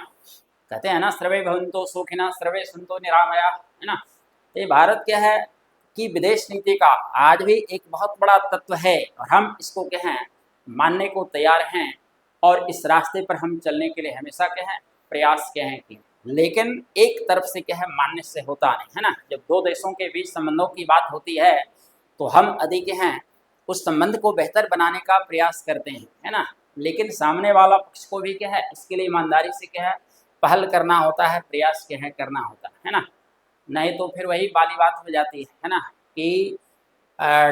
[SPEAKER 1] कहते हैं ना, सर्वे भवन्तु सुखिनः सर्वे सन्तु निरामयाः, है ना। तो ये भारत क्या है कि विदेश नीति का आज भी एक बहुत बड़ा तत्व है और हम इसको क्या है मानने को तैयार हैं और इस रास्ते पर हम चलने के लिए हमेशा क्या है प्रयास क्या है कि, लेकिन एक तरफ से क्या है मानने से होता नहीं, है ना। जब दो देशों के बीच संबंधों की बात होती है तो हम अधिक हैं उस संबंध को बेहतर बनाने का प्रयास करते हैं, है ना। लेकिन सामने वाला पक्ष को भी क्या है इसके लिए ईमानदारी से क्या है पहल करना होता है, प्रयास क्या है करना होता है ना। नहीं तो फिर वही वाली बात हो जाती है ना कि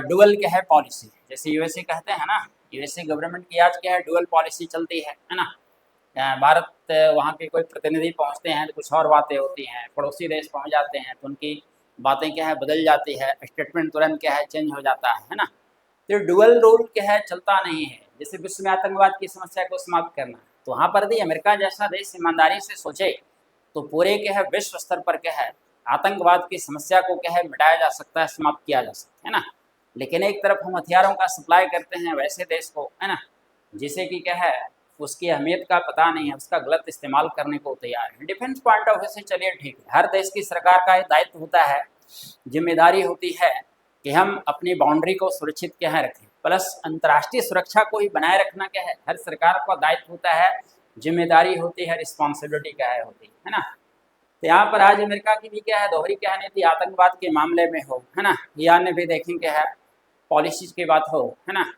[SPEAKER 1] डुअल क्या है पॉलिसी, जैसे यूएसए कहते हैं ना, यूएसए गवर्नमेंट की आज क्या है डुअल पॉलिसी चलती है ना। भारत वहाँ के कोई प्रतिनिधि पहुँचते हैं तो कुछ और बातें होती हैं, पड़ोसी देश पहुँच जाते हैं तो उनकी बातें क्या है बदल जाती है, स्टेटमेंट तुरंत क्या है चेंज हो जाता है ना। तो डुअल रोल क्या है चलता नहीं है। जैसे विश्व में आतंकवाद की समस्या को समाप्त करना, तो वहाँ पर भी अमेरिका जैसा देश ईमानदारी से सोचे तो पूरे क्या है विश्व स्तर पर क्या है आतंकवाद की समस्या को क्या है मिटाया जा सकता है, समाप्त किया जा सकता है ना। लेकिन एक तरफ हम हथियारों का सप्लाई करते हैं वैसे देश को, है ना, जिसे कि क्या है उसकी अहमियत का पता नहीं है, उसका गलत इस्तेमाल करने को तैयार है। डिफेंस पॉइंट ऑफ व्यू से चलिए ठीक है, हर देश की सरकार का दायित्व होता है, जिम्मेदारी होती है कि हम अपनी बाउंड्री को सुरक्षित क्या है रखें, प्लस अंतर्राष्ट्रीय सुरक्षा को ही बनाए रखना क्या है हर सरकार का दायित्व होता है, जिम्मेदारी होती है, रिस्पॉन्सिबिलिटी क्या है होती है ना। तो यहाँ पर आज अमेरिका की भी क्या है दोहरी क्या है नीति, आतंकवाद के मामले में हो, है ना, या अन्य भी देखें क्या है पॉलिसीज की बात हो, है ना।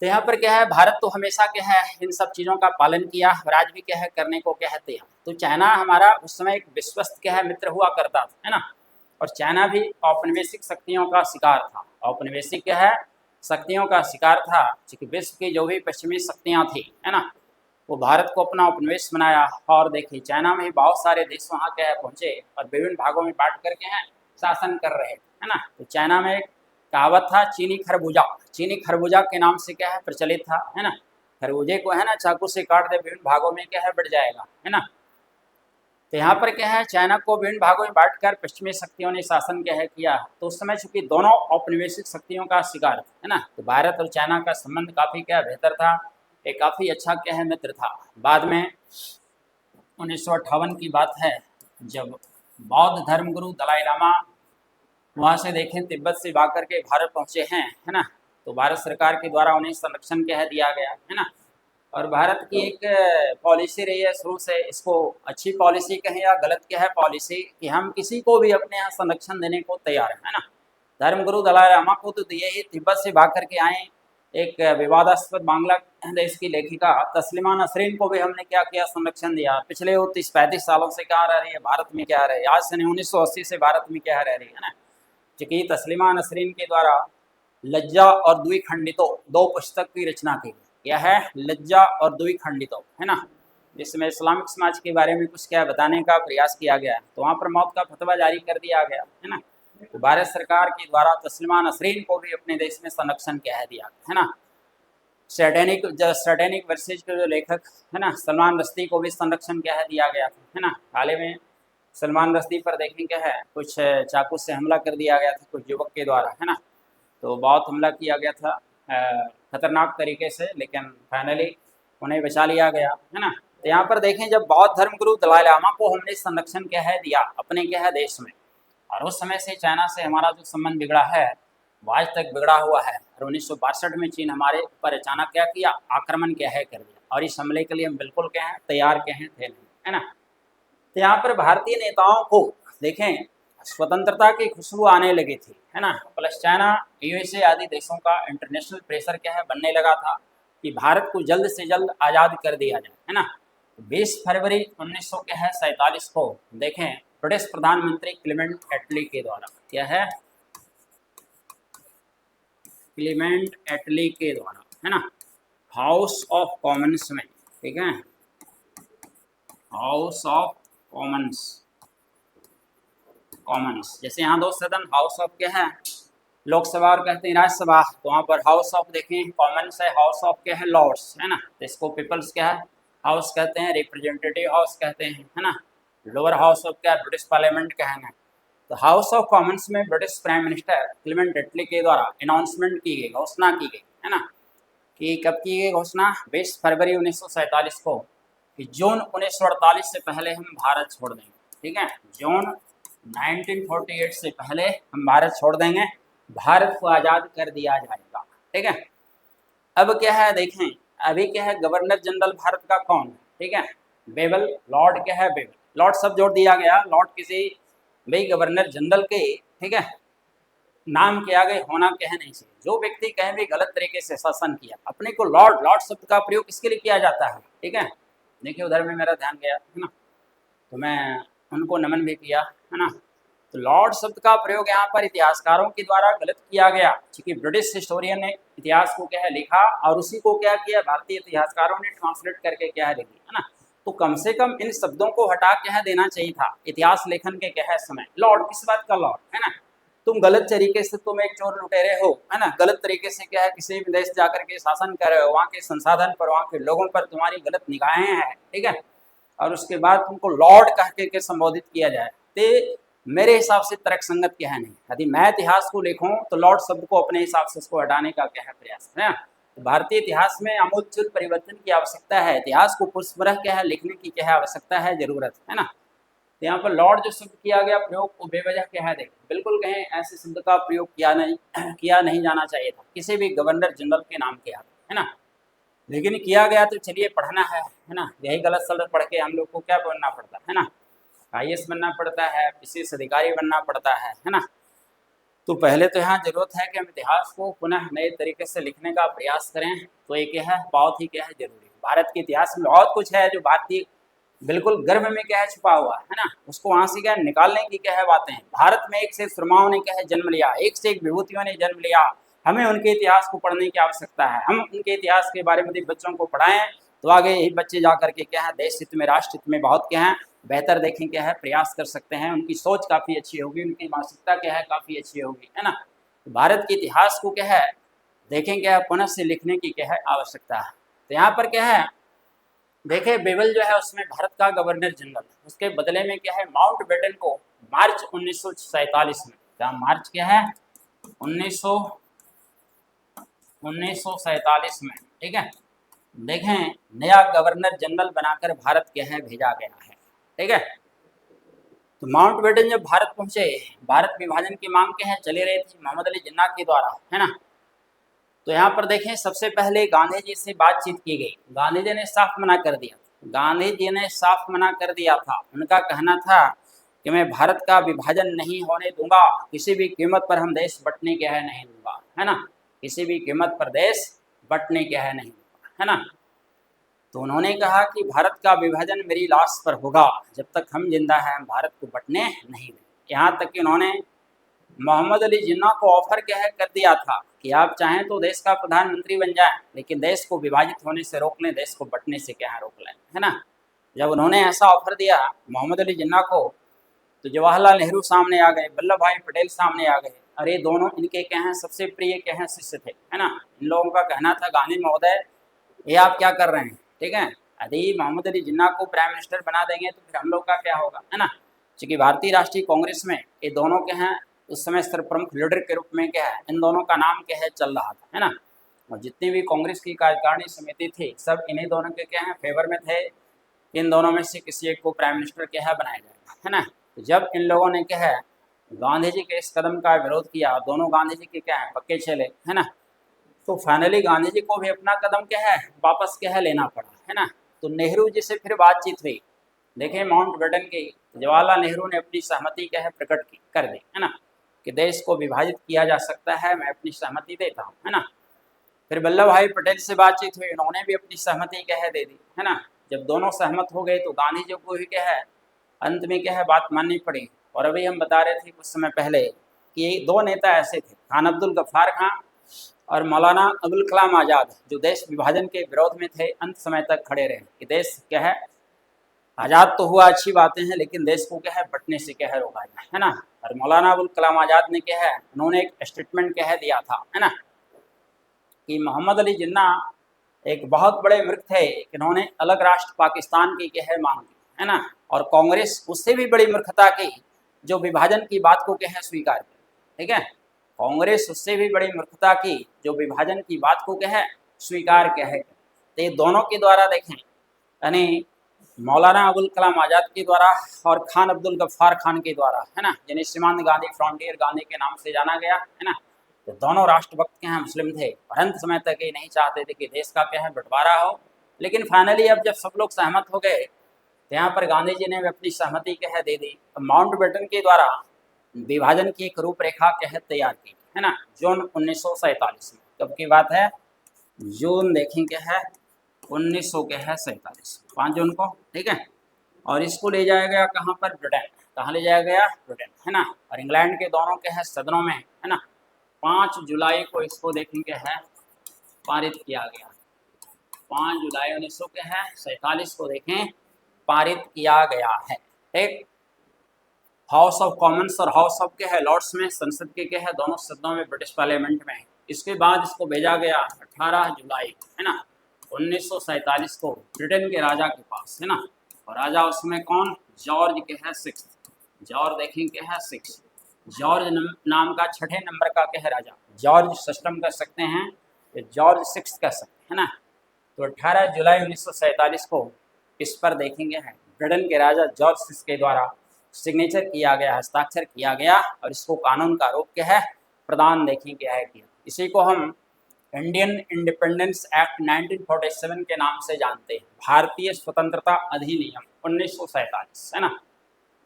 [SPEAKER 1] तो यहाँ पर क्या है भारत तो हमेशा क्या है इन सब चीज़ों का पालन किया और आज भी क्या है करने को क्या है तैयार। तो चाइना हमारा उस समय एक विश्वस्त क्या है मित्र हुआ करता था, है ना। और चाइना भी औपनिवेशिक शक्तियों का शिकार था, औपनिवेशिक क्या है शक्तियों का शिकार था, क्योंकि विश्व की जो भी पश्चिमी शक्तियाँ थी, है ना, वो भारत को अपना उपनिवेश बनाया। और देखिए चाइना में ही बहुत सारे देश वहाँ क्या है पहुँचे और विभिन्न भागों में बांट करके हैं शासन कर रहे, है ना। तो चाइना में एक कहावत था चीनी खरबूजा, चीनी खरबूजा के नाम से क्या है प्रचलित था, है ना। खरबूजे को है ना चाकू से काट दे विभिन्न भागों में क्या है बढ़ जाएगा, है ना। तो यहाँ पर क्या है चाइना को विभिन्न भागों में बांटकर पश्चिमी शक्तियों ने शासन क्या है किया। तो उस समय चूंकि दोनों औपनिवेशिक शक्तियों का शिकार थे, है ना, तो भारत और चाइना का संबंध काफ़ी क्या बेहतर था, एक काफ़ी अच्छा क्या है मित्र था। बाद में 1958 की बात है जब बौद्ध धर्मगुरु दलाई लामा वहाँ से देखें तिब्बत से भाग करके भारत पहुँचे हैं, है ना। तो भारत सरकार के द्वारा उन्हें संरक्षण क्या है दिया गया, है ना। और भारत की एक पॉलिसी रही है शुरू से, इसको अच्छी पॉलिसी कहें या गलत क्या है पॉलिसी, कि हम किसी को भी अपने यहाँ संरक्षण देने को तैयार है ना। धर्मगुरु दलाई लामा को तो दिए ही, तिब्बत से भाग करके आए एक विवादास्पद बांग्लादेश की लेखिका तस्लीमा नसरीन को भी हमने क्या किया संरक्षण दिया। पिछले वो 30-35 सालों से कहाँ रह रही है भारत में, क्या रह रही है आज से नहीं 1980 से भारत में क्या रह रही है ना। क्योंकि तस्लीमा नसरीन के द्वारा लज्जा और द्विखंडितो दो पुस्तक की रचना की, यह है लज्जा और द्विखंडितो, है ना, जिसमें इस्लामिक समाज के बारे में कुछ क्या बताने का प्रयास किया गया है। तो वहाँ पर मौत का फतवा जारी कर दिया गया, है ना। तो भारत सरकार के द्वारा तस्लीमा नसरीन को भी अपने देश में संरक्षण क्या है दिया, है ना। स्ट्रेटेनिक वर्सेज के जो लेखक है ना सलमान रश्दी को भी संरक्षण क्या है दिया गया, है ना। हाल ही में सलमान रश्दी पर देखने क्या है कुछ चाकू से हमला कर दिया गया था कुछ युवक के द्वारा, है ना। तो बहुत हमला किया गया था खतरनाक तरीके से, लेकिन फाइनली उन्हें बचा लिया गया, है ना। तो यहाँ पर देखें जब बौद्ध धर्मगुरु दलाई लामा को हमने संरक्षण क्या है दिया अपने क्या है देश में, और उस समय से चाइना से हमारा जो संबंध बिगड़ा है वो आज तक बिगड़ा हुआ है। और 1962 में चीन हमारे ऊपर अचानक क्या किया आक्रमण क्या है कर दिया, और इस हमले के लिए हम बिल्कुल क्या है तैयार क्या हैं थे नहीं, है ना। तो यहाँ पर भारतीय नेताओं को देखें स्वतंत्रता की खुशबू आने लगी थी, है ना, प्लस चाइना यूएसए आदि देशों का इंटरनेशनल प्रेशर क्या है बनने लगा था कि भारत को जल्द से जल्द आज़ाद कर दिया जाए, है ना। 20 फरवरी 1947 को देखें ब्रिटिश प्रधानमंत्री क्लेमेंट एटली के द्वारा, क्या है, क्लेमेंट एटली के द्वारा, है ना, हाउस ऑफ कॉमन्स में, ठीक है, हाउस ऑफ कॉमन्स, कॉमन्स जैसे यहाँ दो सदन, हाउस ऑफ क्या है, लोकसभा और कहते हैं राज्यसभा, तो वहाँ पर हाउस ऑफ देखें कॉमन्स है, हाउस ऑफ क्या है, लॉर्ड्स, है ना, तो इसको पीपल्स क्या है, हाउस कहते हैं, रिप्रेजेंटेटिव हाउस कहते हैं, है ना, लोअर हाउस ऑफ क्या है, ब्रिटिश पार्लियामेंट कहना है। तो हाउस ऑफ कॉमन्स में ब्रिटिश प्राइम मिनिस्टर क्लेमेंट एटली के द्वारा अनाउंसमेंट की गई, घोषणा की गई, है ना, कि कब की गई घोषणा, 20 फरवरी 1947 को, कि जून 1948 से पहले हम भारत छोड़ देंगे, ठीक है, जून 1948 से पहले हम भारत छोड़ देंगे, भारत को आज़ाद कर दिया जाएगा, ठीक है। अब क्या है देखें, अभी क्या है, गवर्नर जनरल भारत का कौन है, ठीक है, बेबल, लॉर्ड क्या है, बेबल, लॉर्ड सब जोड़ दिया गया, लॉर्ड किसी भाई गवर्नर जनरल के, ठीक है, नाम के आगे होना कह नहीं चाहिए, जो व्यक्ति कहीं भी गलत तरीके से शासन किया, अपने को लॉर्ड, लॉर्ड शब्द का प्रयोग किसके लिए किया जाता है, ठीक है, देखिए उधर में मेरा ध्यान गया, है ना, तो मैं उनको नमन भी किया, है ना, तो लॉर्ड शब्द का प्रयोग यहाँ पर इतिहासकारों के द्वारा गलत किया गया, क्योंकि ब्रिटिश हिस्टोरियन ने इतिहास को क्या है लिखा और उसी को क्या किया भारतीय इतिहासकारों ने ट्रांसलेट करके क्या है लिखी, है ना, तो कम से कम इन शब्दों को हटा क्या है देना चाहिए था इतिहास लेखन के क्या है समय, लॉर्ड किस बात का लॉर्ड, है ना, तुम गलत तरीके से, तुम एक चोर लुटेरे हो, है ना, गलत तरीके से क्या है किसी भी देश जाकर के शासन कर रहे हो, वहाँ के संसाधन पर, वहाँ के लोगों पर तुम्हारी गलत निगाहें हैं, ठीक है, और उसके बाद तुमको लॉर्ड कह के संबोधित किया जाए, तो मेरे हिसाब से तर्कसंगत क्या है नहीं, यदि मैं इतिहास को लिखूं तो लॉर्ड शब्द को अपने हिसाब से उसको हटाने का क्या है प्रयास है, तो भारतीय इतिहास में आमूलचूल परिवर्तन की आवश्यकता है, इतिहास को पुष्परह क्या है लिखने की क्या है आवश्यकता है, जरूरत है ना, तो यहाँ पर लॉर्ड जो शब्द किया गया प्रयोग वो बेवजह क्या है, देखिए बिल्कुल कहीं ऐसे शब्द का प्रयोग किया नहीं जाना चाहिए था किसी भी गवर्नर जनरल के नाम के आगे, है ना, लेकिन किया गया, तो चलिए पढ़ना है ना, यही गलत शब्द पढ़ के हम लोग को क्या बनना पड़ता है ना, IAS बनना पड़ता है, विशेष अधिकारी बनना पड़ता है ना, तो पहले तो यहाँ जरूरत है कि हम इतिहास को पुनः नए तरीके से लिखने का प्रयास करें, तो ये क्या है बहुत ही क्या है जरूरी, भारत के इतिहास में बहुत कुछ है जो भारतीय बिल्कुल गर्भ में क्या है छुपा हुआ है ना, उसको वहाँ से क्या निकालने की क्या है बातें हैं, भारत में एक से सुरमाओं ने क्या है जन्म लिया, एक से एक विभूतियों ने जन्म लिया, हमें उनके इतिहास को पढ़ने की आवश्यकता है, हम उनके इतिहास के बारे में बच्चों को पढ़ाएं, तो आगे यही बच्चे जा करके क्या है देश हित में, राष्ट्र हित में बहुत क्या है बेहतर देखें क्या है प्रयास कर सकते हैं, उनकी सोच काफ़ी अच्छी होगी, उनकी मानसिकता क्या है काफ़ी अच्छी होगी, है ना, तो भारत के इतिहास को क्या है देखें क्या है पुनः से लिखने की क्या है आवश्यकता है। तो यहाँ पर क्या है देखे, बेबल जो है उसमें भारत का गवर्नर जनरल, उसके बदले में क्या है माउंट बेटन को मार्च 1947 में, क्या मार्च क्या है 1947 में, ठीक है, देखें नया गवर्नर जनरल बनाकर भारत क्या है भेजा गया है, ठीक है, तो माउंट बेटन जब भारत पहुंचे, भारत विभाजन की मांग क्या है चली रही थी मोहम्मद अली जिन्ना के द्वारा, है ना, तो यहाँ पर देखें सबसे पहले गांधी जी से बातचीत की गई, गांधी जी ने साफ मना कर दिया, गांधी जी ने साफ मना कर दिया था, उनका कहना था कि मैं भारत का विभाजन नहीं होने दूंगा, किसी भी कीमत पर हम देश बंटने क्या है नहीं दूंगा, है ना, किसी भी कीमत पर देश बंटने क्या है नहीं दूंगा, है ना, तो उन्होंने कहा कि भारत का विभाजन मेरी लाश पर होगा, जब तक हम जिंदा हैं हम भारत को बंटने नहीं देंगे, यहाँ तक कि उन्होंने मोहम्मद अली जिन्ना को ऑफर क्या है कर दिया था कि आप चाहें तो देश का प्रधानमंत्री बन जाएं, लेकिन देश को विभाजित होने से रोक लें, देश को बंटने से क्या है रोक लें, है ना, जब उन्होंने ऐसा ऑफर दिया मोहम्मद अली जिन्ना को, तो जवाहरलाल नेहरू सामने आ गए, वल्लभ भाई पटेल सामने आ गए, अरे दोनों इनके क्या हैं सबसे प्रिय क्या हैं शिष्य थे, है ना, इन लोगों का कहना था गांधी महोदय ये आप क्या कर रहे हैं, ठीक है, यदि मोहम्मद अली जिन्ना को प्राइम मिनिस्टर बना देंगे तो फिर हम लोग का क्या होगा, है ना, क्योंकि भारतीय राष्ट्रीय कांग्रेस में ये दोनों के हैं उस समय सर प्रमुख लीडर के रूप में क्या है इन दोनों का नाम क्या है चल रहा था, है ना, और जितनी भी कांग्रेस की कार्यकारिणी समिति थी सब इन्हीं दोनों के क्या है फेवर में थे, इन दोनों में से किसी एक को प्राइम मिनिस्टर क्या है बनाया जाएगा, है ना, तो जब इन लोगों ने क्या है गांधी जी के इस कदम का विरोध किया, दोनों गांधी जी के क्या है पक्के चले, है ना, तो फाइनली गांधी जी को भी अपना कदम क्या है वापस क्या है लेना पड़ा, है ना, तो नेहरू जी से फिर बातचीत हुई, देखें माउंट बेटन की जवाहरलाल नेहरू ने अपनी सहमति क्या है प्रकट की कर दी, है ना, कि देश को विभाजित किया जा सकता है, मैं अपनी सहमति देता हूँ, है ना, फिर वल्लभ भाई पटेल से बातचीत हुई, उन्होंने भी अपनी सहमति क्या है दे दी, है ना, जब दोनों सहमत हो गए तो गांधी जी को भी क्या है अंत में क्या है बात माननी पड़ी। और अभी हम बता रहे थे कुछ समय पहले कि दो नेता ऐसे थे, खान अब्दुल गफ्फार खान और मौलाना अबुल कलाम आज़ाद, जो देश विभाजन के विरोध में थे, अंत समय तक खड़े रहे कि देश क्या है आज़ाद तो हुआ, अच्छी बातें हैं, लेकिन देश को क्या है बंटने से क्या है रोका जाए, है ना। और मौलाना अबुल कलाम आज़ाद ने क्या है उन्होंने एक स्टेटमेंट कह दिया था, है ना, कि मोहम्मद अली जिन्ना एक बहुत बड़े मूर्ख थे, इन्होंने अलग राष्ट्र पाकिस्तान की क्या है मांग की, है ना। और कांग्रेस उससे भी बड़ी मूर्खता की जो विभाजन की बात को क्या है स्वीकार की, ठीक है। कांग्रेस उससे भी बड़ी मूर्खता की जो विभाजन की बात को क्या है स्वीकार क्या है। तो ये दोनों के द्वारा देखें, यानी मौलाना अबुल कलाम आज़ाद के द्वारा और खान अब्दुल गफ्फार खान के द्वारा, है ना, जिन्हें सीमांत गांधी, फ्रंटियर गांधी के नाम से जाना गया, है ना। तो दोनों राष्ट्रभक्त के यहाँ मुस्लिम थे और अंत समय तक ये नहीं चाहते थे कि देश का क्या है बंटवारा हो। लेकिन फाइनली अब जब सब लोग सहमत हो गए तो यहाँ पर गांधी जी ने अपनी सहमति क्या है दे दी। तो माउंटबेटन के द्वारा विभाजन की एक रूपरेखा क्या है तैयार की, है ना, जून 1947 में। कब की बात है, जून देखें क्या है 1947, 5 जून को, ठीक है। और इसको ले जाया गया कहाँ पर, ब्रिटेन। कहाँ ले जाया गया, ब्रिटेन, है ना। और इंग्लैंड के दोनों के है सदनों में, है ना, 5 जुलाई को इसको देखेंगे है पारित किया गया। 5 जुलाई 1947 को देखें पारित किया गया है, ठीक। हाउस ऑफ कॉमन्स और हाउस ऑफ के है लॉर्ड्स में, संसद के क्या है दोनों सदनों में, ब्रिटिश पार्लियामेंट में। इसके बाद इसको भेजा गया 18 जुलाई, है ना, 1947 को ब्रिटेन के राजा के पास, है ना। और राजा उसमें कौन, जॉर्ज के है 6, जॉर्ज देखेंगे है 6, जॉर्ज नाम का 6ठे नंबर का क्या है राजा, जॉर्ज सिस्टम कर सकते हैं, जॉर्ज 6 कर सकते हैं, है ना। तो 18 जुलाई 1947 को इस पर देखेंगे है ब्रिटेन के राजा जॉर्ज 6 के द्वारा सिग्नेचर किया गया, हस्ताक्षर किया गया, और इसको कानून का रूप क्या है प्रदान देखेंगे है किया। इसी को हम इंडियन इंडिपेंडेंस एक्ट 1947 के नाम से जानते हैं, भारतीय स्वतंत्रता अधिनियम 1947, है ना।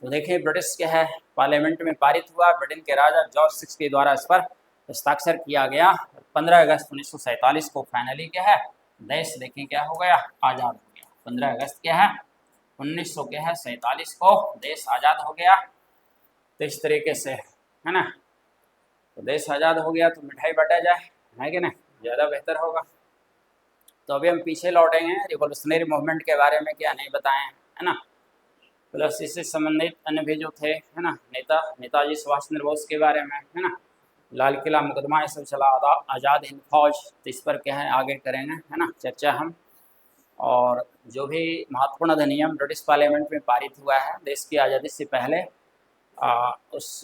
[SPEAKER 1] तो देखिए ब्रिटिश क्या है पार्लियामेंट में पारित हुआ, ब्रिटेन के राजा जॉर्ज 6 के द्वारा इस पर हस्ताक्षर किया गया। 15 अगस्त 1947 को फाइनली क्या है देश देखें क्या हो गया आज़ाद हो गया। 15 अगस्त क्या है 1947 को देश आज़ाद हो गया। तो इस तरीके से, है ना, तो देश आज़ाद हो गया तो मिठाई बांटा जाए, है कि नहीं, ज़्यादा बेहतर होगा। तो अभी हम पीछे लौटेंगे, रिवोल्यूशनरी मूवमेंट के बारे में क्या नहीं बताएं, है ना, प्लस इससे संबंधित अन्य भी जो थे, है ना, नेताजी सुभाष चंद्र बोस के बारे में, है ना, लाल किला मुकदमा ये सब चला, आज़ाद हिंद फौज, तो इस पर क्या है आगे करेंगे, है ना, चर्चा हम। और जो भी महत्वपूर्ण अधिनियम ब्रिटिश पार्लियामेंट में पारित हुआ है देश की आज़ादी से पहले, उस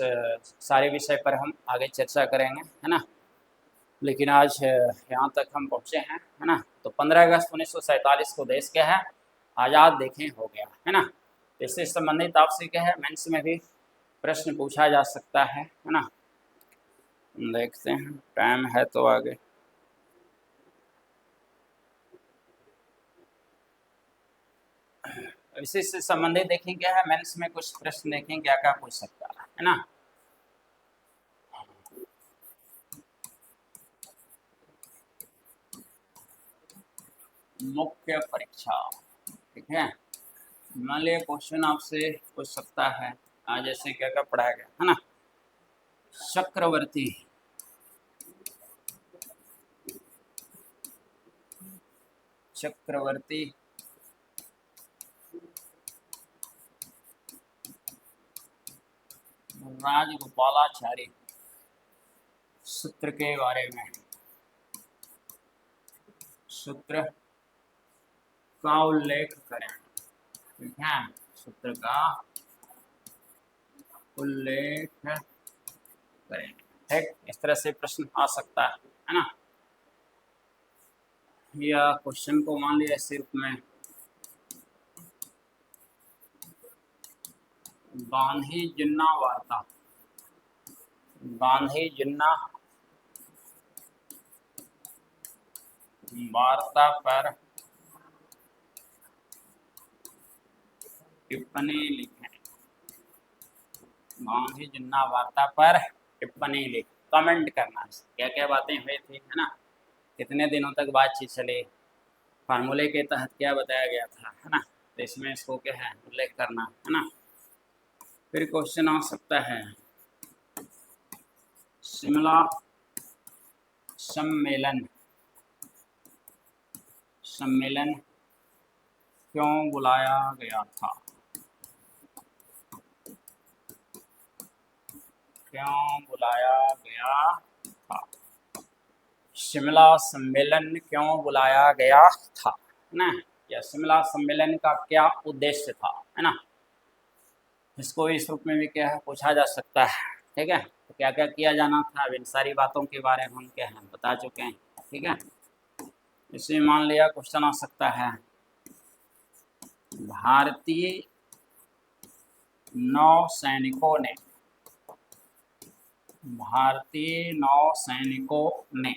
[SPEAKER 1] सारे विषय पर हम आगे चर्चा करेंगे, है ना। लेकिन आज यहाँ तक हम पहुँचे हैं, है ना। तो 15 अगस्त 1947 को देश क्या है आज़ाद देखें हो गया, है ना। इससे संबंधित आपसे क्या है मेंस में भी प्रश्न पूछा जा सकता है ना। देखते हैं टाइम है तो आगे। इसी से संबंधित देखें क्या है मेंस में कुछ प्रश्न देखें क्या क्या पूछ सकता है ना। मुख्य परीक्षा, ठीक है। मान लिया क्वेश्चन आपसे पूछ सकता है, आज जैसे क्या क्या पढ़ाया गया, है ना। चक्रवर्ती, चक्रवर्ती राजगोपालाचारी सूत्र के बारे में, सूत्र का उल्लेख करें, ठीक है, सूत्र का उल्लेख करें, ठीक। इस तरह से प्रश्न आ सकता है ना। या क्वेश्चन को मान लिया सिर्फ में गांधी जिन्ना वार्ता, गांधी जिन्ना वार्ता पर टिप्पणी लिखें, गांधी जिन्ना वार्ता पर टिप्पणी लिख, कमेंट करना क्या क्या बातें हुई थी, है ना, कितने दिनों तक बातचीत चली, फार्मूले के तहत क्या बताया गया था, है ना। तो इसमें इसको क्या है उल्लेख करना, है ना। फिर क्वेश्चन आ सकता है शिमला सम्मेलन क्यों बुलाया गया था, था। शिमला सम्मेलन क्यों बुलाया गया था, है ना। या शिमला सम्मेलन का क्या उद्देश्य था, है ना। इसको इस रूप में भी क्या है पूछा जा सकता है, ठीक है। तो क्या क्या किया जाना था, अब इन सारी बातों के बारे में हम क्या है बता चुके हैं, ठीक है। इसमें मान लिया क्वेश्चन आ सकता है भारतीय नौसैनिकों ने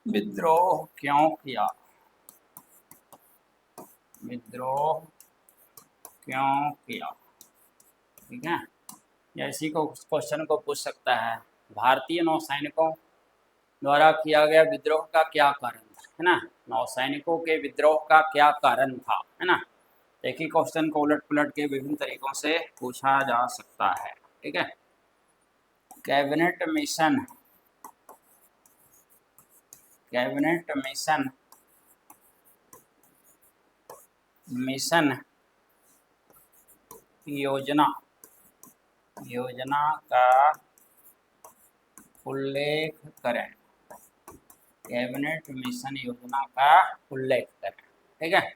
[SPEAKER 1] विद्रोह क्यों किया, ठीक है। या इसी को क्वेश्चन को पूछ सकता है भारतीय नौसैनिकों द्वारा किया गया विद्रोह का क्या कारण था, है ना। नौसैनिकों के विद्रोह का क्या कारण था, है ना। एक ही क्वेश्चन को उलट पुलट के विभिन्न तरीकों से पूछा जा सकता है, ठीक है। कैबिनेट मिशन योजना का उल्लेख करें, कैबिनेट मिशन योजना का उल्लेख करें, ठीक है।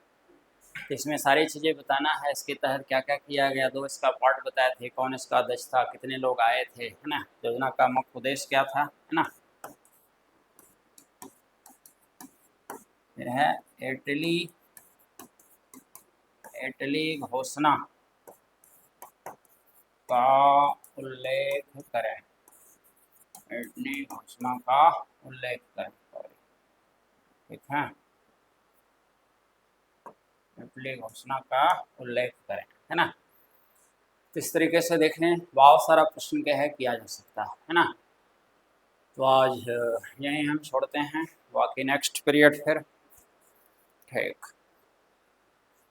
[SPEAKER 1] इसमें सारी चीज़ें बताना है, इसके तहत क्या क्या किया गया, दो इसका पार्ट बताए थे, कौन इसका अध्यक्ष था, कितने लोग आए थे, है ना। योजना का मुख्य उद्देश्य क्या था, है ना। फिर है इटली घोषणा का उल्लेख करें, इटली घोषणा का उल्लेख करें, ठीक है। इटली घोषणा का उल्लेख करें, है ना। तो इस तरीके से देखें बहुत सारा प्रश्न क्या है किया जा सकता है ना। तो आज यहीं हम छोड़ते हैं, बाकी नेक्स्ट पीरियड फिर ठीक।